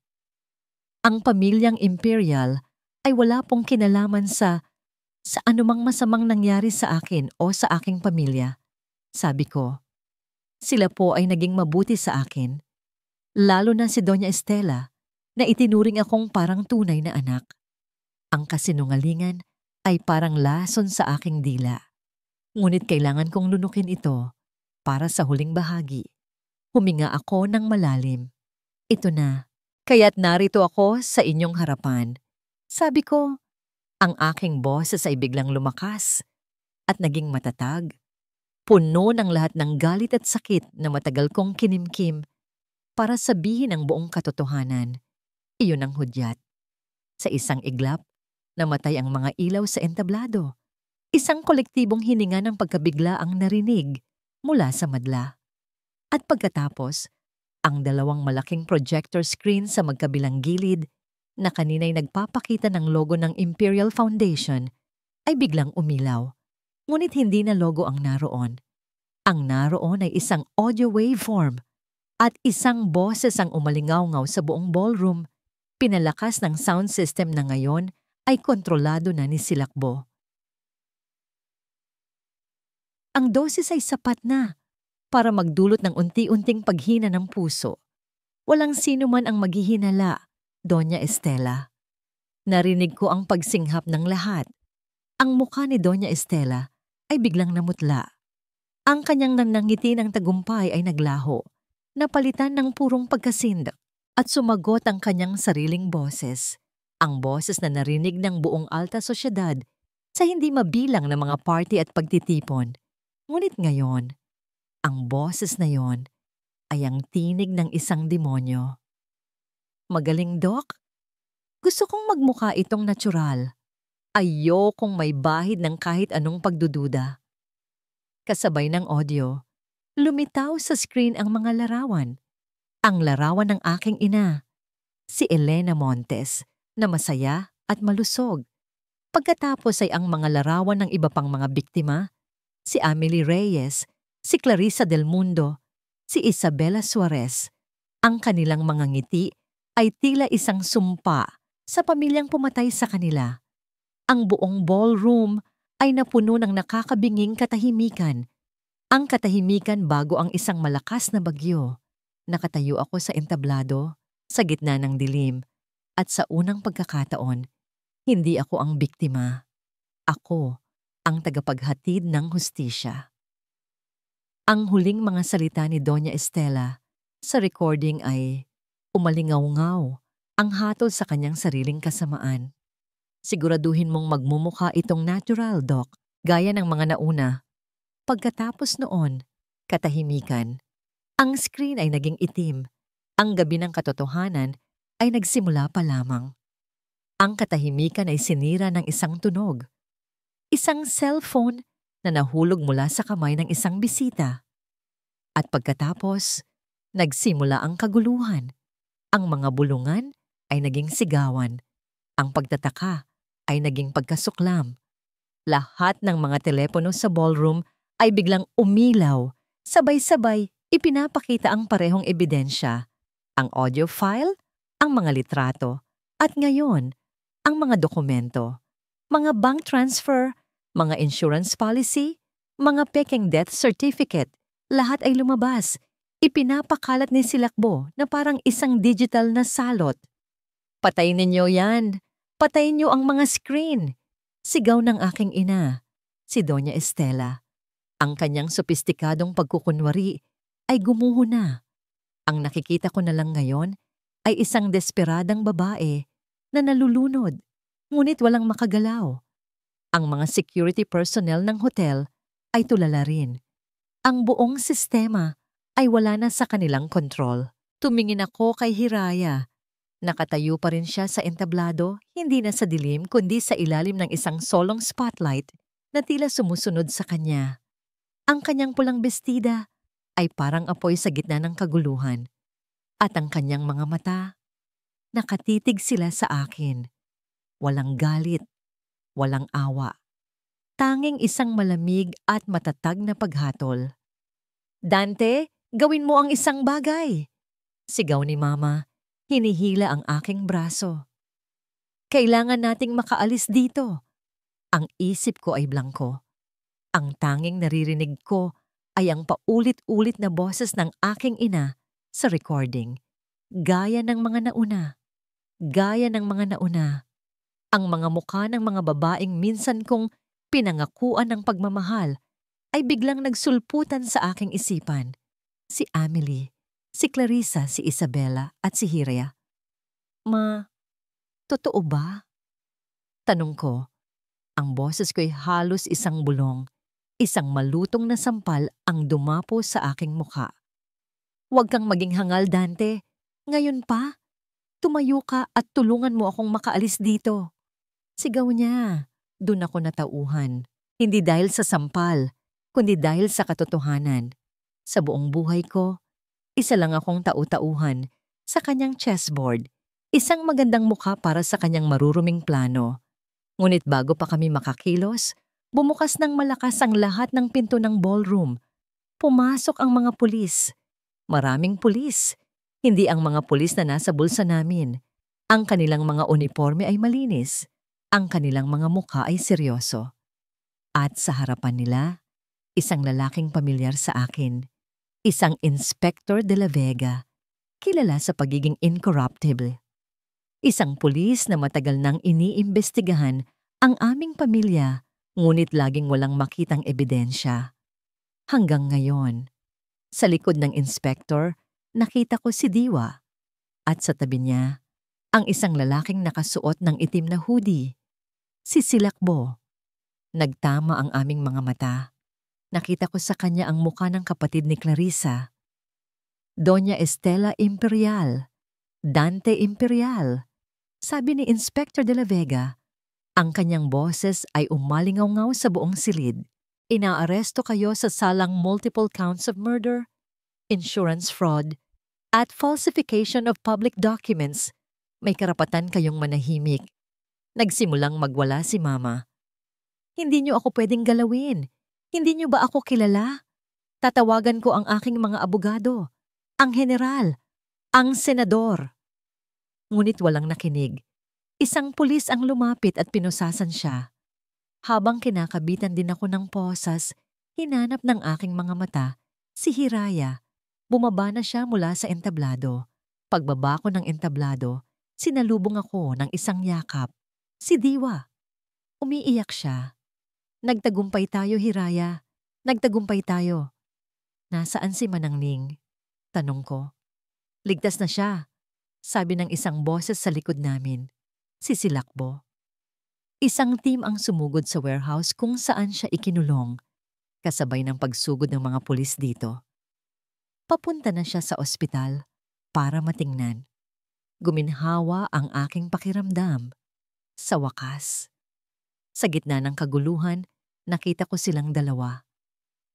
"Ang pamilyang Imperial ay wala pong kinalaman sa anumang masamang nangyari sa akin o sa aking pamilya." Sabi ko. "Sila po ay naging mabuti sa akin. Lalo na si Doña Estela na itinuring akong parang tunay na anak. Ang kasinungalingan ay parang lason sa aking dila. Ngunit kailangan kong lunukin ito para sa huling bahagi." Huminga ako ng malalim. "Ito na, kaya't narito ako sa inyong harapan." Sabi ko. Ang aking boses ay biglang lumakas at naging matatag. Puno ng lahat ng galit at sakit na matagal kong kinimkim para sabihin ang buong katotohanan. Iyon ang hudyat. Sa isang iglap, namatay ang mga ilaw sa entablado. Isang kolektibong hininga ng pagkabigla ang narinig mula sa madla. At pagkatapos, ang dalawang malaking projector screen sa magkabilang gilid na kanina'y nagpapakita ng logo ng Imperial Foundation ay biglang umilaw. Ngunit hindi na logo ang naroon. Ang naroon ay isang audio waveform at isang boses ang umalingaw-ngaw sa buong ballroom. Pinalakas ng sound system na ngayon ay kontrolado na ni Silakbo. Ang dosis ay sapat na para magdulot ng unti-unting paghina ng puso. Walang sino man ang maghihinala, Doña Estela. Narinig ko ang pagsinghap ng lahat. Ang mukha ni Doña Estela ay biglang namutla. Ang kanyang nanangiti ng tagumpay ay naglaho, napalitan ng purong pagkasind at sumagot ang kanyang sariling boses. Ang boses na narinig ng buong alta sosyedad sa hindi mabilang na mga party at pagtitipon. Ngunit ngayon, ang boses na yon ay ang tinig ng isang demonyo. Magaling, Doc. Gusto kong magmukha itong natural. Ayokong may bahid ng kahit anong pagdududa. Kasabay ng audio, lumitaw sa screen ang mga larawan. Ang larawan ng aking ina, si Elena Montes, na masaya at malusog. Pagkatapos ay ang mga larawan ng iba pang mga biktima, si Amelie Reyes, si Clarissa Del Mundo, si Isabela Suarez. Ang kanilang mga ngiti ay tila isang sumpa sa pamilyang pumatay sa kanila. Ang buong ballroom ay napuno ng nakakabinging katahimikan. Ang katahimikan bago ang isang malakas na bagyo. Nakatayo ako sa entablado, sa gitna ng dilim, at sa unang pagkakataon, hindi ako ang biktima. Ako ang tagapaghatid ng hustisya. Ang huling mga salita ni Doña Estela sa recording ay umalingaw-ngaw ang hatol sa kanyang sariling kasamaan. Siguraduhin mong magmumukha itong natural, Doc, gaya ng mga nauna. Pagkatapos noon, katahimikan. Ang screen ay naging itim. Ang gabi ng katotohanan ay nagsimula pa lamang. Ang katahimikan ay sinira ng isang tunog. Isang cellphone na nahulog mula sa kamay ng isang bisita. At pagkatapos, nagsimula ang kaguluhan. Ang mga bulungan ay naging sigawan. Ang pagtataka ay naging pagkasuklam. Lahat ng mga telepono sa ballroom ay biglang umilaw. Sabay-sabay, ipinapakita ang parehong ebidensya. Ang audio file, ang mga litrato, at ngayon, ang mga dokumento. Mga bank transfer, mga insurance policy, mga pekeng death certificate, lahat ay lumabas. Ipinapakalat ni Silakbo na parang isang digital na salot. Patayin ninyo yan. Patayin niyo ang mga screen. Sigaw ng aking ina, si Doña Estela. Ang kanyang sopistikadong pagkukunwari ay gumuho na. Ang nakikita ko na lang ngayon ay isang desperadang babae na nalulunod, ngunit walang makagalaw. Ang mga security personnel ng hotel ay tulala rin. Ang buong sistema ay wala na sa kanilang kontrol. Tumingin ako kay Hiraya. Nakatayo pa rin siya sa entablado, hindi na sa dilim kundi sa ilalim ng isang solong spotlight na tila sumusunod sa kanya. Ang kanyang pulang bestida ay parang apoy sa gitna ng kaguluhan. At ang kanyang mga mata, nakatitig sila sa akin. Walang galit, walang awa. Tanging isang malamig at matatag na paghatol. Dante, gawin mo ang isang bagay! Sigaw ni Mama. Hinihila ang aking braso. Kailangan nating makaalis dito. Ang isip ko ay blangko. Ang tanging naririnig ko ay ang paulit-ulit na boses ng aking ina sa recording. Gaya ng mga nauna. Gaya ng mga nauna. Ang mga mukha ng mga babaeng minsan kong pinangakuan ng pagmamahal ay biglang nagsulputan sa aking isipan. Si Amelie, si Clarissa, si Isabela at si Hiraya. Totoo ba? Tanong ko. Ang boses ko'y halos isang bulong. Isang malutong na sampal ang dumapo sa aking mukha. Huwag kang maging hangal, Dante. Ngayon pa? Tumayo ka at tulungan mo akong makaalis dito. Sigaw niya. Doon ako natauhan. Hindi dahil sa sampal, kundi dahil sa katotohanan. Sa buong buhay ko, isa lang akong tau-tauhan sa kanyang chessboard. Isang magandang mukha para sa kanyang maruruming plano. Ngunit bago pa kami makakilos, bumukas ng malakas ang lahat ng pinto ng ballroom. Pumasok ang mga pulis. Maraming pulis. Hindi ang mga pulis na nasa bulsa namin. Ang kanilang mga uniforme ay malinis. Ang kanilang mga mukha ay seryoso. At sa harapan nila, isang lalaking pamilyar sa akin. Isang Inspector de la Vega, kilala sa pagiging incorruptible. Isang pulis na matagal nang iniimbestigahan ang aming pamilya, ngunit laging walang makitang ebidensya. Hanggang ngayon, sa likod ng inspektor, nakita ko si Diwa at sa tabi niya, ang isang lalaking nakasuot ng itim na hoodie. Si Silakbo. Nagtama ang aming mga mata. Nakita ko sa kanya ang mukha ng kapatid ni Clarissa. Doña Estela Imperial. Dante Imperial. Sabi ni Inspector de la Vega, ang kanyang boses ay umalingaw-ngaw sa buong silid. Inaaresto kayo sa salang multiple counts of murder, insurance fraud, at falsification of public documents. May karapatan kayong manahimik. Nagsimulang magwala si Mama. Hindi niyo ako pwedeng galawin. Hindi niyo ba ako kilala? Tatawagan ko ang aking mga abogado, ang general, ang senador. Ngunit walang nakinig. Isang pulis ang lumapit at pinusasan siya. Habang kinakabitan din ako ng posas, hinanap ng aking mga mata si Hiraya. Bumaba na siya mula sa entablado. Pagbaba ko ng entablado, sinalubong ako ng isang yakap. Si Diwa. Umiiyak siya. Nagtagumpay tayo, Hiraya. Nagtagumpay tayo. Nasaan si Manang Ning? Tanong ko. Ligtas na siya, sabi ng isang boses sa likod namin. Si Silakbo. Isang team ang sumugod sa warehouse kung saan siya ikinulong, kasabay ng pagsugod ng mga pulis dito. Papunta na siya sa ospital para matingnan. Guminhawa ang aking pakiramdam. Sa wakas. Sa gitna ng kaguluhan, nakita ko silang dalawa.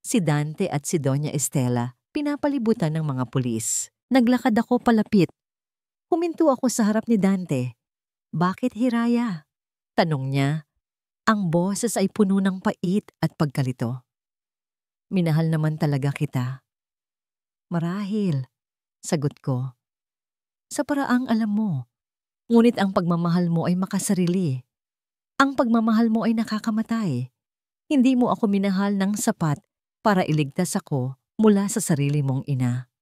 Si Dante at si Doña Estela, pinapalibutan ng mga pulis. Naglakad ako palapit. Huminto ako sa harap ni Dante. Bakit, Hiraya? Tanong niya. Ang boses ay puno ng pait at pagkalito. Minahal naman talaga kita. Marahil, sagot ko. Sa paraang alam mo, ngunit ang pagmamahal mo ay makasarili. Ang pagmamahal mo ay nakakamatay. Hindi mo ako minahal ng sapat para iligtas ako mula sa sarili mong ina.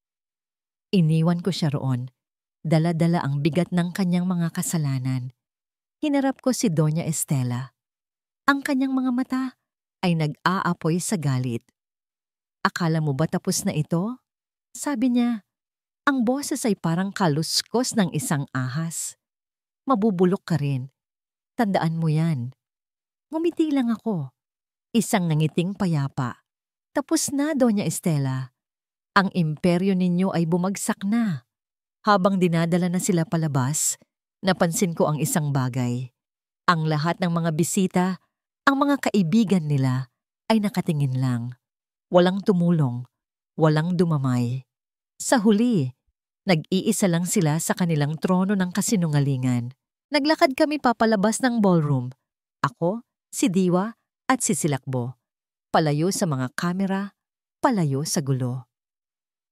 Iniwan ko siya roon. Dala-dala ang bigat ng kanyang mga kasalanan. Hinarap ko si Doña Estela. Ang kanyang mga mata ay nag-aapoy sa galit. Akala mo ba tapos na ito? Sabi niya, ang boses ay parang kaluskos ng isang ahas. Mabubulok ka rin. Tandaan mo yan. Ngumiti lang ako. Isang nangiting payapa. Tapos na, Doña Estela. Ang imperyo ninyo ay bumagsak na. Habang dinadala na sila palabas, napansin ko ang isang bagay. Ang lahat ng mga bisita, ang mga kaibigan nila, ay nakatingin lang. Walang tumulong, walang dumamay. Sa huli, nag-iisa lang sila sa kanilang trono ng kasinungalingan. Naglakad kami papalabas ng ballroom. Ako, si Diwa, at si Silakbo. Palayo sa mga kamera, palayo sa gulo.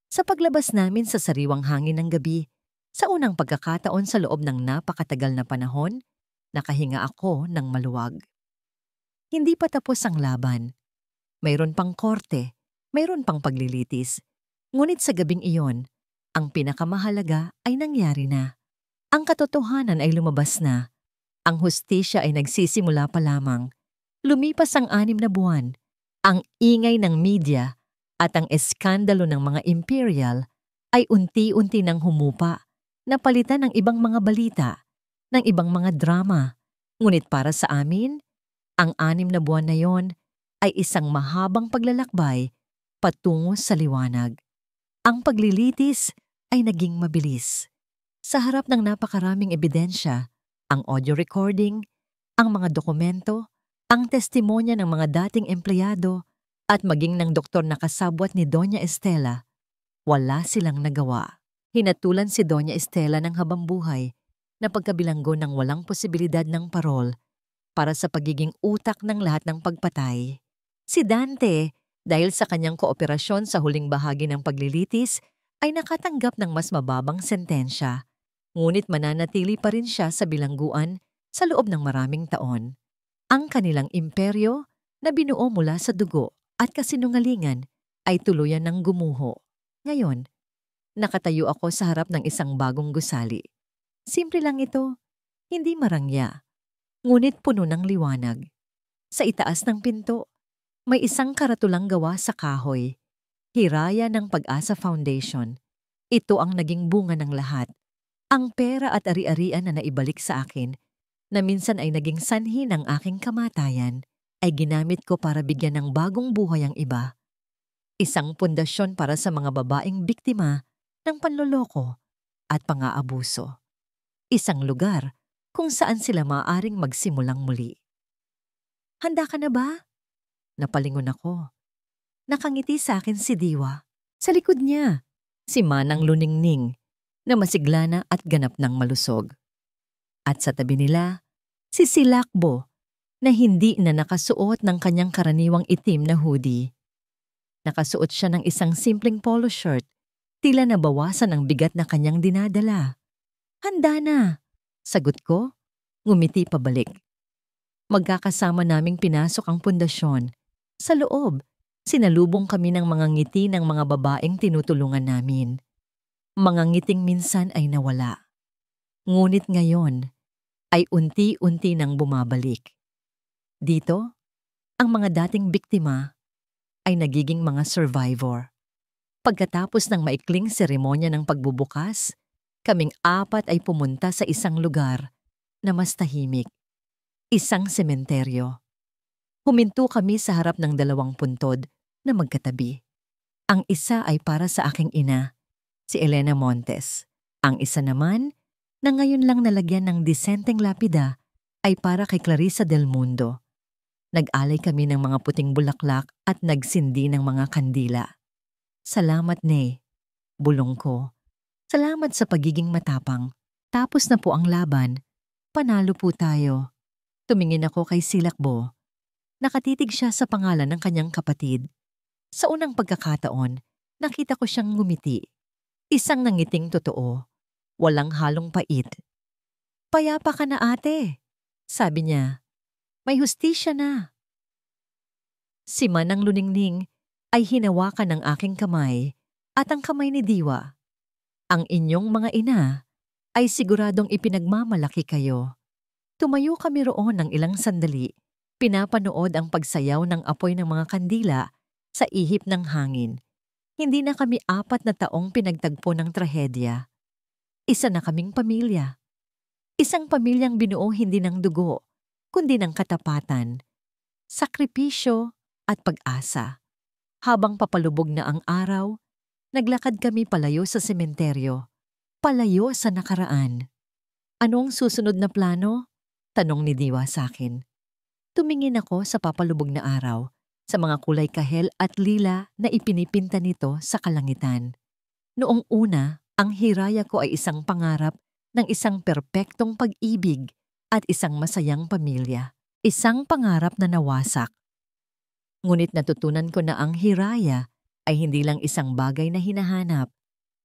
Sa paglabas namin sa sariwang hangin ng gabi, sa unang pagkakataon sa loob ng napakatagal na panahon, nakahinga ako ng maluwag. Hindi pa tapos ang laban. Mayroon pang korte, mayroon pang paglilitis. Ngunit sa gabing iyon, ang pinakamahalaga ay nangyari na. Ang katotohanan ay lumabas na. Ang hustisya ay nagsisimula pa lamang. Lumipas ang 6 na buwan. Ang ingay ng media at ang eskandalo ng mga imperial ay unti-unti nang humupa, napalitan ng ibang mga balita, ng ibang mga drama. Ngunit para sa amin, ang 6 na buwan na yon ay isang mahabang paglalakbay patungo sa liwanag. Ang paglilitis ay naging mabilis. Sa harap ng napakaraming ebidensya, ang audio recording, ang mga dokumento, ang testimonya ng mga dating empleyado at maging ng doktor na kasabwat ni Doña Estela, wala silang nagawa. Hinatulan si Doña Estela ng habambuhay na pagkabilanggo ng walang posibilidad ng parol para sa pagiging utak ng lahat ng pagpatay. Si Dante, dahil sa kanyang kooperasyon sa huling bahagi ng paglilitis, ay nakatanggap ng mas mababang sentensya. Ngunit mananatili pa rin siya sa bilangguan sa loob ng maraming taon. Ang kanilang imperyo na binuo mula sa dugo at kasinungalingan ay tuluyan ng gumuho. Ngayon, nakatayo ako sa harap ng isang bagong gusali. Simple lang ito, hindi marangya, ngunit puno ng liwanag. Sa itaas ng pinto, May isang karatulang gawa sa kahoy, Hiraya ng Pag-asa Foundation. Ito ang naging bunga ng lahat. Ang pera at ari-arian na naibalik sa akin, na minsan ay naging sanhi ng aking kamatayan, ay ginamit ko para bigyan ng bagong buhay ang iba. Isang pundasyon para sa mga babaeng biktima ng panloloko at pang-aabuso. Isang lugar kung saan sila maaaring magsimulang muli. Handa ka na ba? Napalingon ako. Nakangiti sa akin si Diwa. Sa likod niya, si Manang Luningning na masigla na at ganap ng malusog. At sa tabi nila, si Silakbo na hindi na nakasuot ng kanyang karaniwang itim na hoodie. Nakasuot siya ng isang simpleng polo shirt, tila nabawasan ang bigat na kanyang dinadala. Handa na, sagot ko, ngumiti pabalik. Magkakasama naming pinasok ang pundasyon. Sa loob, sinalubong kami ng mga ngiti ng mga babaeng tinutulungan namin. Mga ngiting minsan ay nawala. Ngunit ngayon ay unti-unti nang bumabalik. Dito, ang mga dating biktima ay nagiging mga survivor. Pagkatapos ng maikling seremonya ng pagbubukas, kaming apat ay pumunta sa isang lugar na mas tahimik. Isang sementeryo. Huminto kami sa harap ng 2 puntod na magkatabi. Ang isa ay para sa aking ina, si Elena Montes. Ang isa naman, na ngayon lang nalagyan ng disenteng lapida, ay para kay Clarissa Del Mundo. Nag-alay kami ng mga puting bulaklak at nagsindi ng mga kandila. Salamat, Nay. Bulong ko. Salamat sa pagiging matapang. Tapos na po ang laban. Panalo po tayo. Tumingin ako kay Silakbo. Nakatitig siya sa pangalan ng kanyang kapatid. Sa unang pagkakataon, nakita ko siyang ngumiti. Isang nangiting totoo. Walang halong pait. Payapa ka na, ate, sabi niya. May hustisya na. Si Manang Luningning ay hinawakan ng aking kamay at ang kamay ni Diwa. Ang inyong mga ina ay siguradong ipinagmamalaki kayo. Tumayo kami roon ng ilang sandali, pinapanood ang pagsayaw ng apoy ng mga kandila sa ihip ng hangin. Hindi na kami 4 na taong pinagtagpo ng trahedya. Isa na kaming pamilya. Isang pamilyang binuo hindi ng dugo, kundi ng katapatan, sakripisyo at pag-asa. Habang papalubog na ang araw, naglakad kami palayo sa sementeryo, palayo sa nakaraan. Anong susunod na plano? Tanong ni Diwa sa akin. Tumingin ako sa papalubog na araw, sa mga kulay kahel at lila na ipinipinta nito sa kalangitan. Noong una, ang hiraya ko ay isang pangarap ng isang perpektong pag-ibig at isang masayang pamilya. Isang pangarap na nawasak. Ngunit natutunan ko na ang hiraya ay hindi lang isang bagay na hinahanap.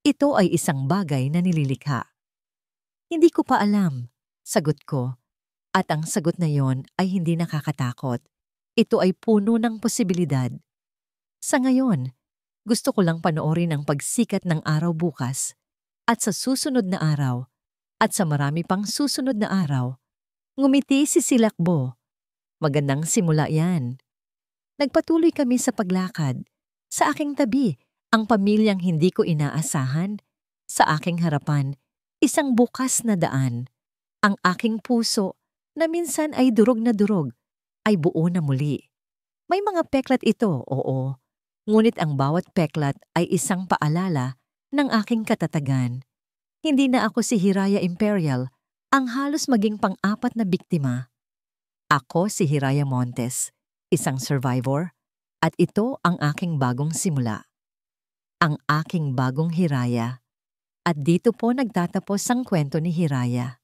Ito ay isang bagay na nililikha. Hindi ko pa alam, sagot ko. At ang sagot na yon ay hindi nakakatakot. Ito ay puno ng posibilidad. Sa ngayon, gusto ko lang panoorin ang pagsikat ng araw bukas at sa susunod na araw at sa marami pang susunod na araw. Ngumiti si Silakbo. Magandang simula yan. Nagpatuloy kami sa paglakad. Sa aking tabi, ang pamilyang hindi ko inaasahan. Sa aking harapan, isang bukas na daan. Ang aking puso, na minsan ay durog na durog, ay buo na muli. May mga peklat ito, oo. Ngunit ang bawat peklat ay isang paalala ng aking katatagan. Hindi na ako si Hiraya Imperial, ang halos maging pang-4 na biktima. Ako si Hiraya Montes, isang survivor, at ito ang aking bagong simula. Ang aking bagong Hiraya. At dito po nagtatapos ang kwento ni Hiraya.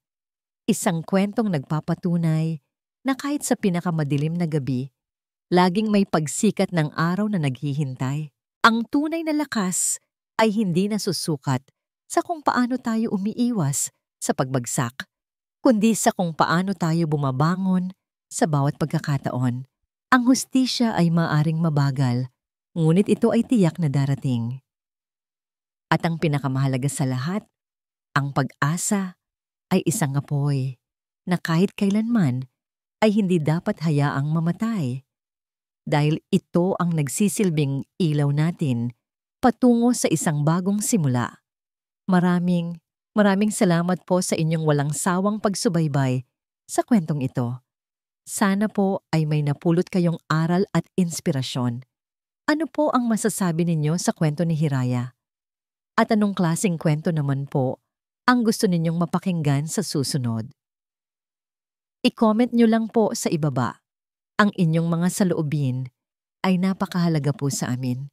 Isang kwentong nagpapatunay na kahit sa pinakamadilim na gabi, laging may pagsikat ng araw na naghihintay. Ang tunay na lakas ay hindi nasusukat sa kung paano tayo umiiwas sa pagbagsak, kundi sa kung paano tayo bumabangon sa bawat pagkakataon. Ang hustisya ay maaring mabagal, ngunit ito ay tiyak na darating. At ang pinakamahalaga sa lahat, ang pag-asa ay isang apoy na kahit kailanman ay hindi dapat hayaang mamatay. dahil ito ang nagsisilbing ilaw natin patungo sa isang bagong simula. Maraming salamat po sa inyong walang sawang pagsubaybay sa kwentong ito. Sana po ay may napulot kayong aral at inspirasyon. Ano po ang masasabi ninyo sa kwento ni Hiraya? At anong klaseng kwento naman po ang gusto ninyong mapakinggan sa susunod? I-comment nyo lang po sa ibaba. Ang inyong mga saloobin ay napakahalaga po sa amin.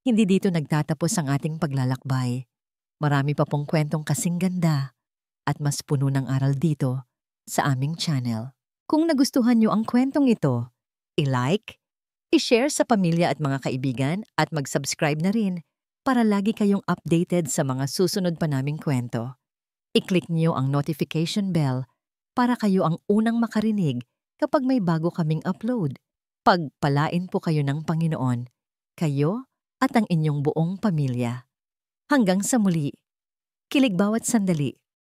Hindi dito nagtatapos ang ating paglalakbay. Marami pa pong kwentong kasing ganda at mas puno ng aral dito sa aming channel. Kung nagustuhan nyo ang kwentong ito, i-like, i-share sa pamilya at mga kaibigan at mag-subscribe na rin para lagi kayong updated sa mga susunod pa naming kwento. I-click nyo ang notification bell para kayo ang unang makarinig kapag may bago kaming upload. Pagpalain po kayo ng Panginoon, kayo at ang inyong buong pamilya. Hanggang sa muli, kilig bawat sandali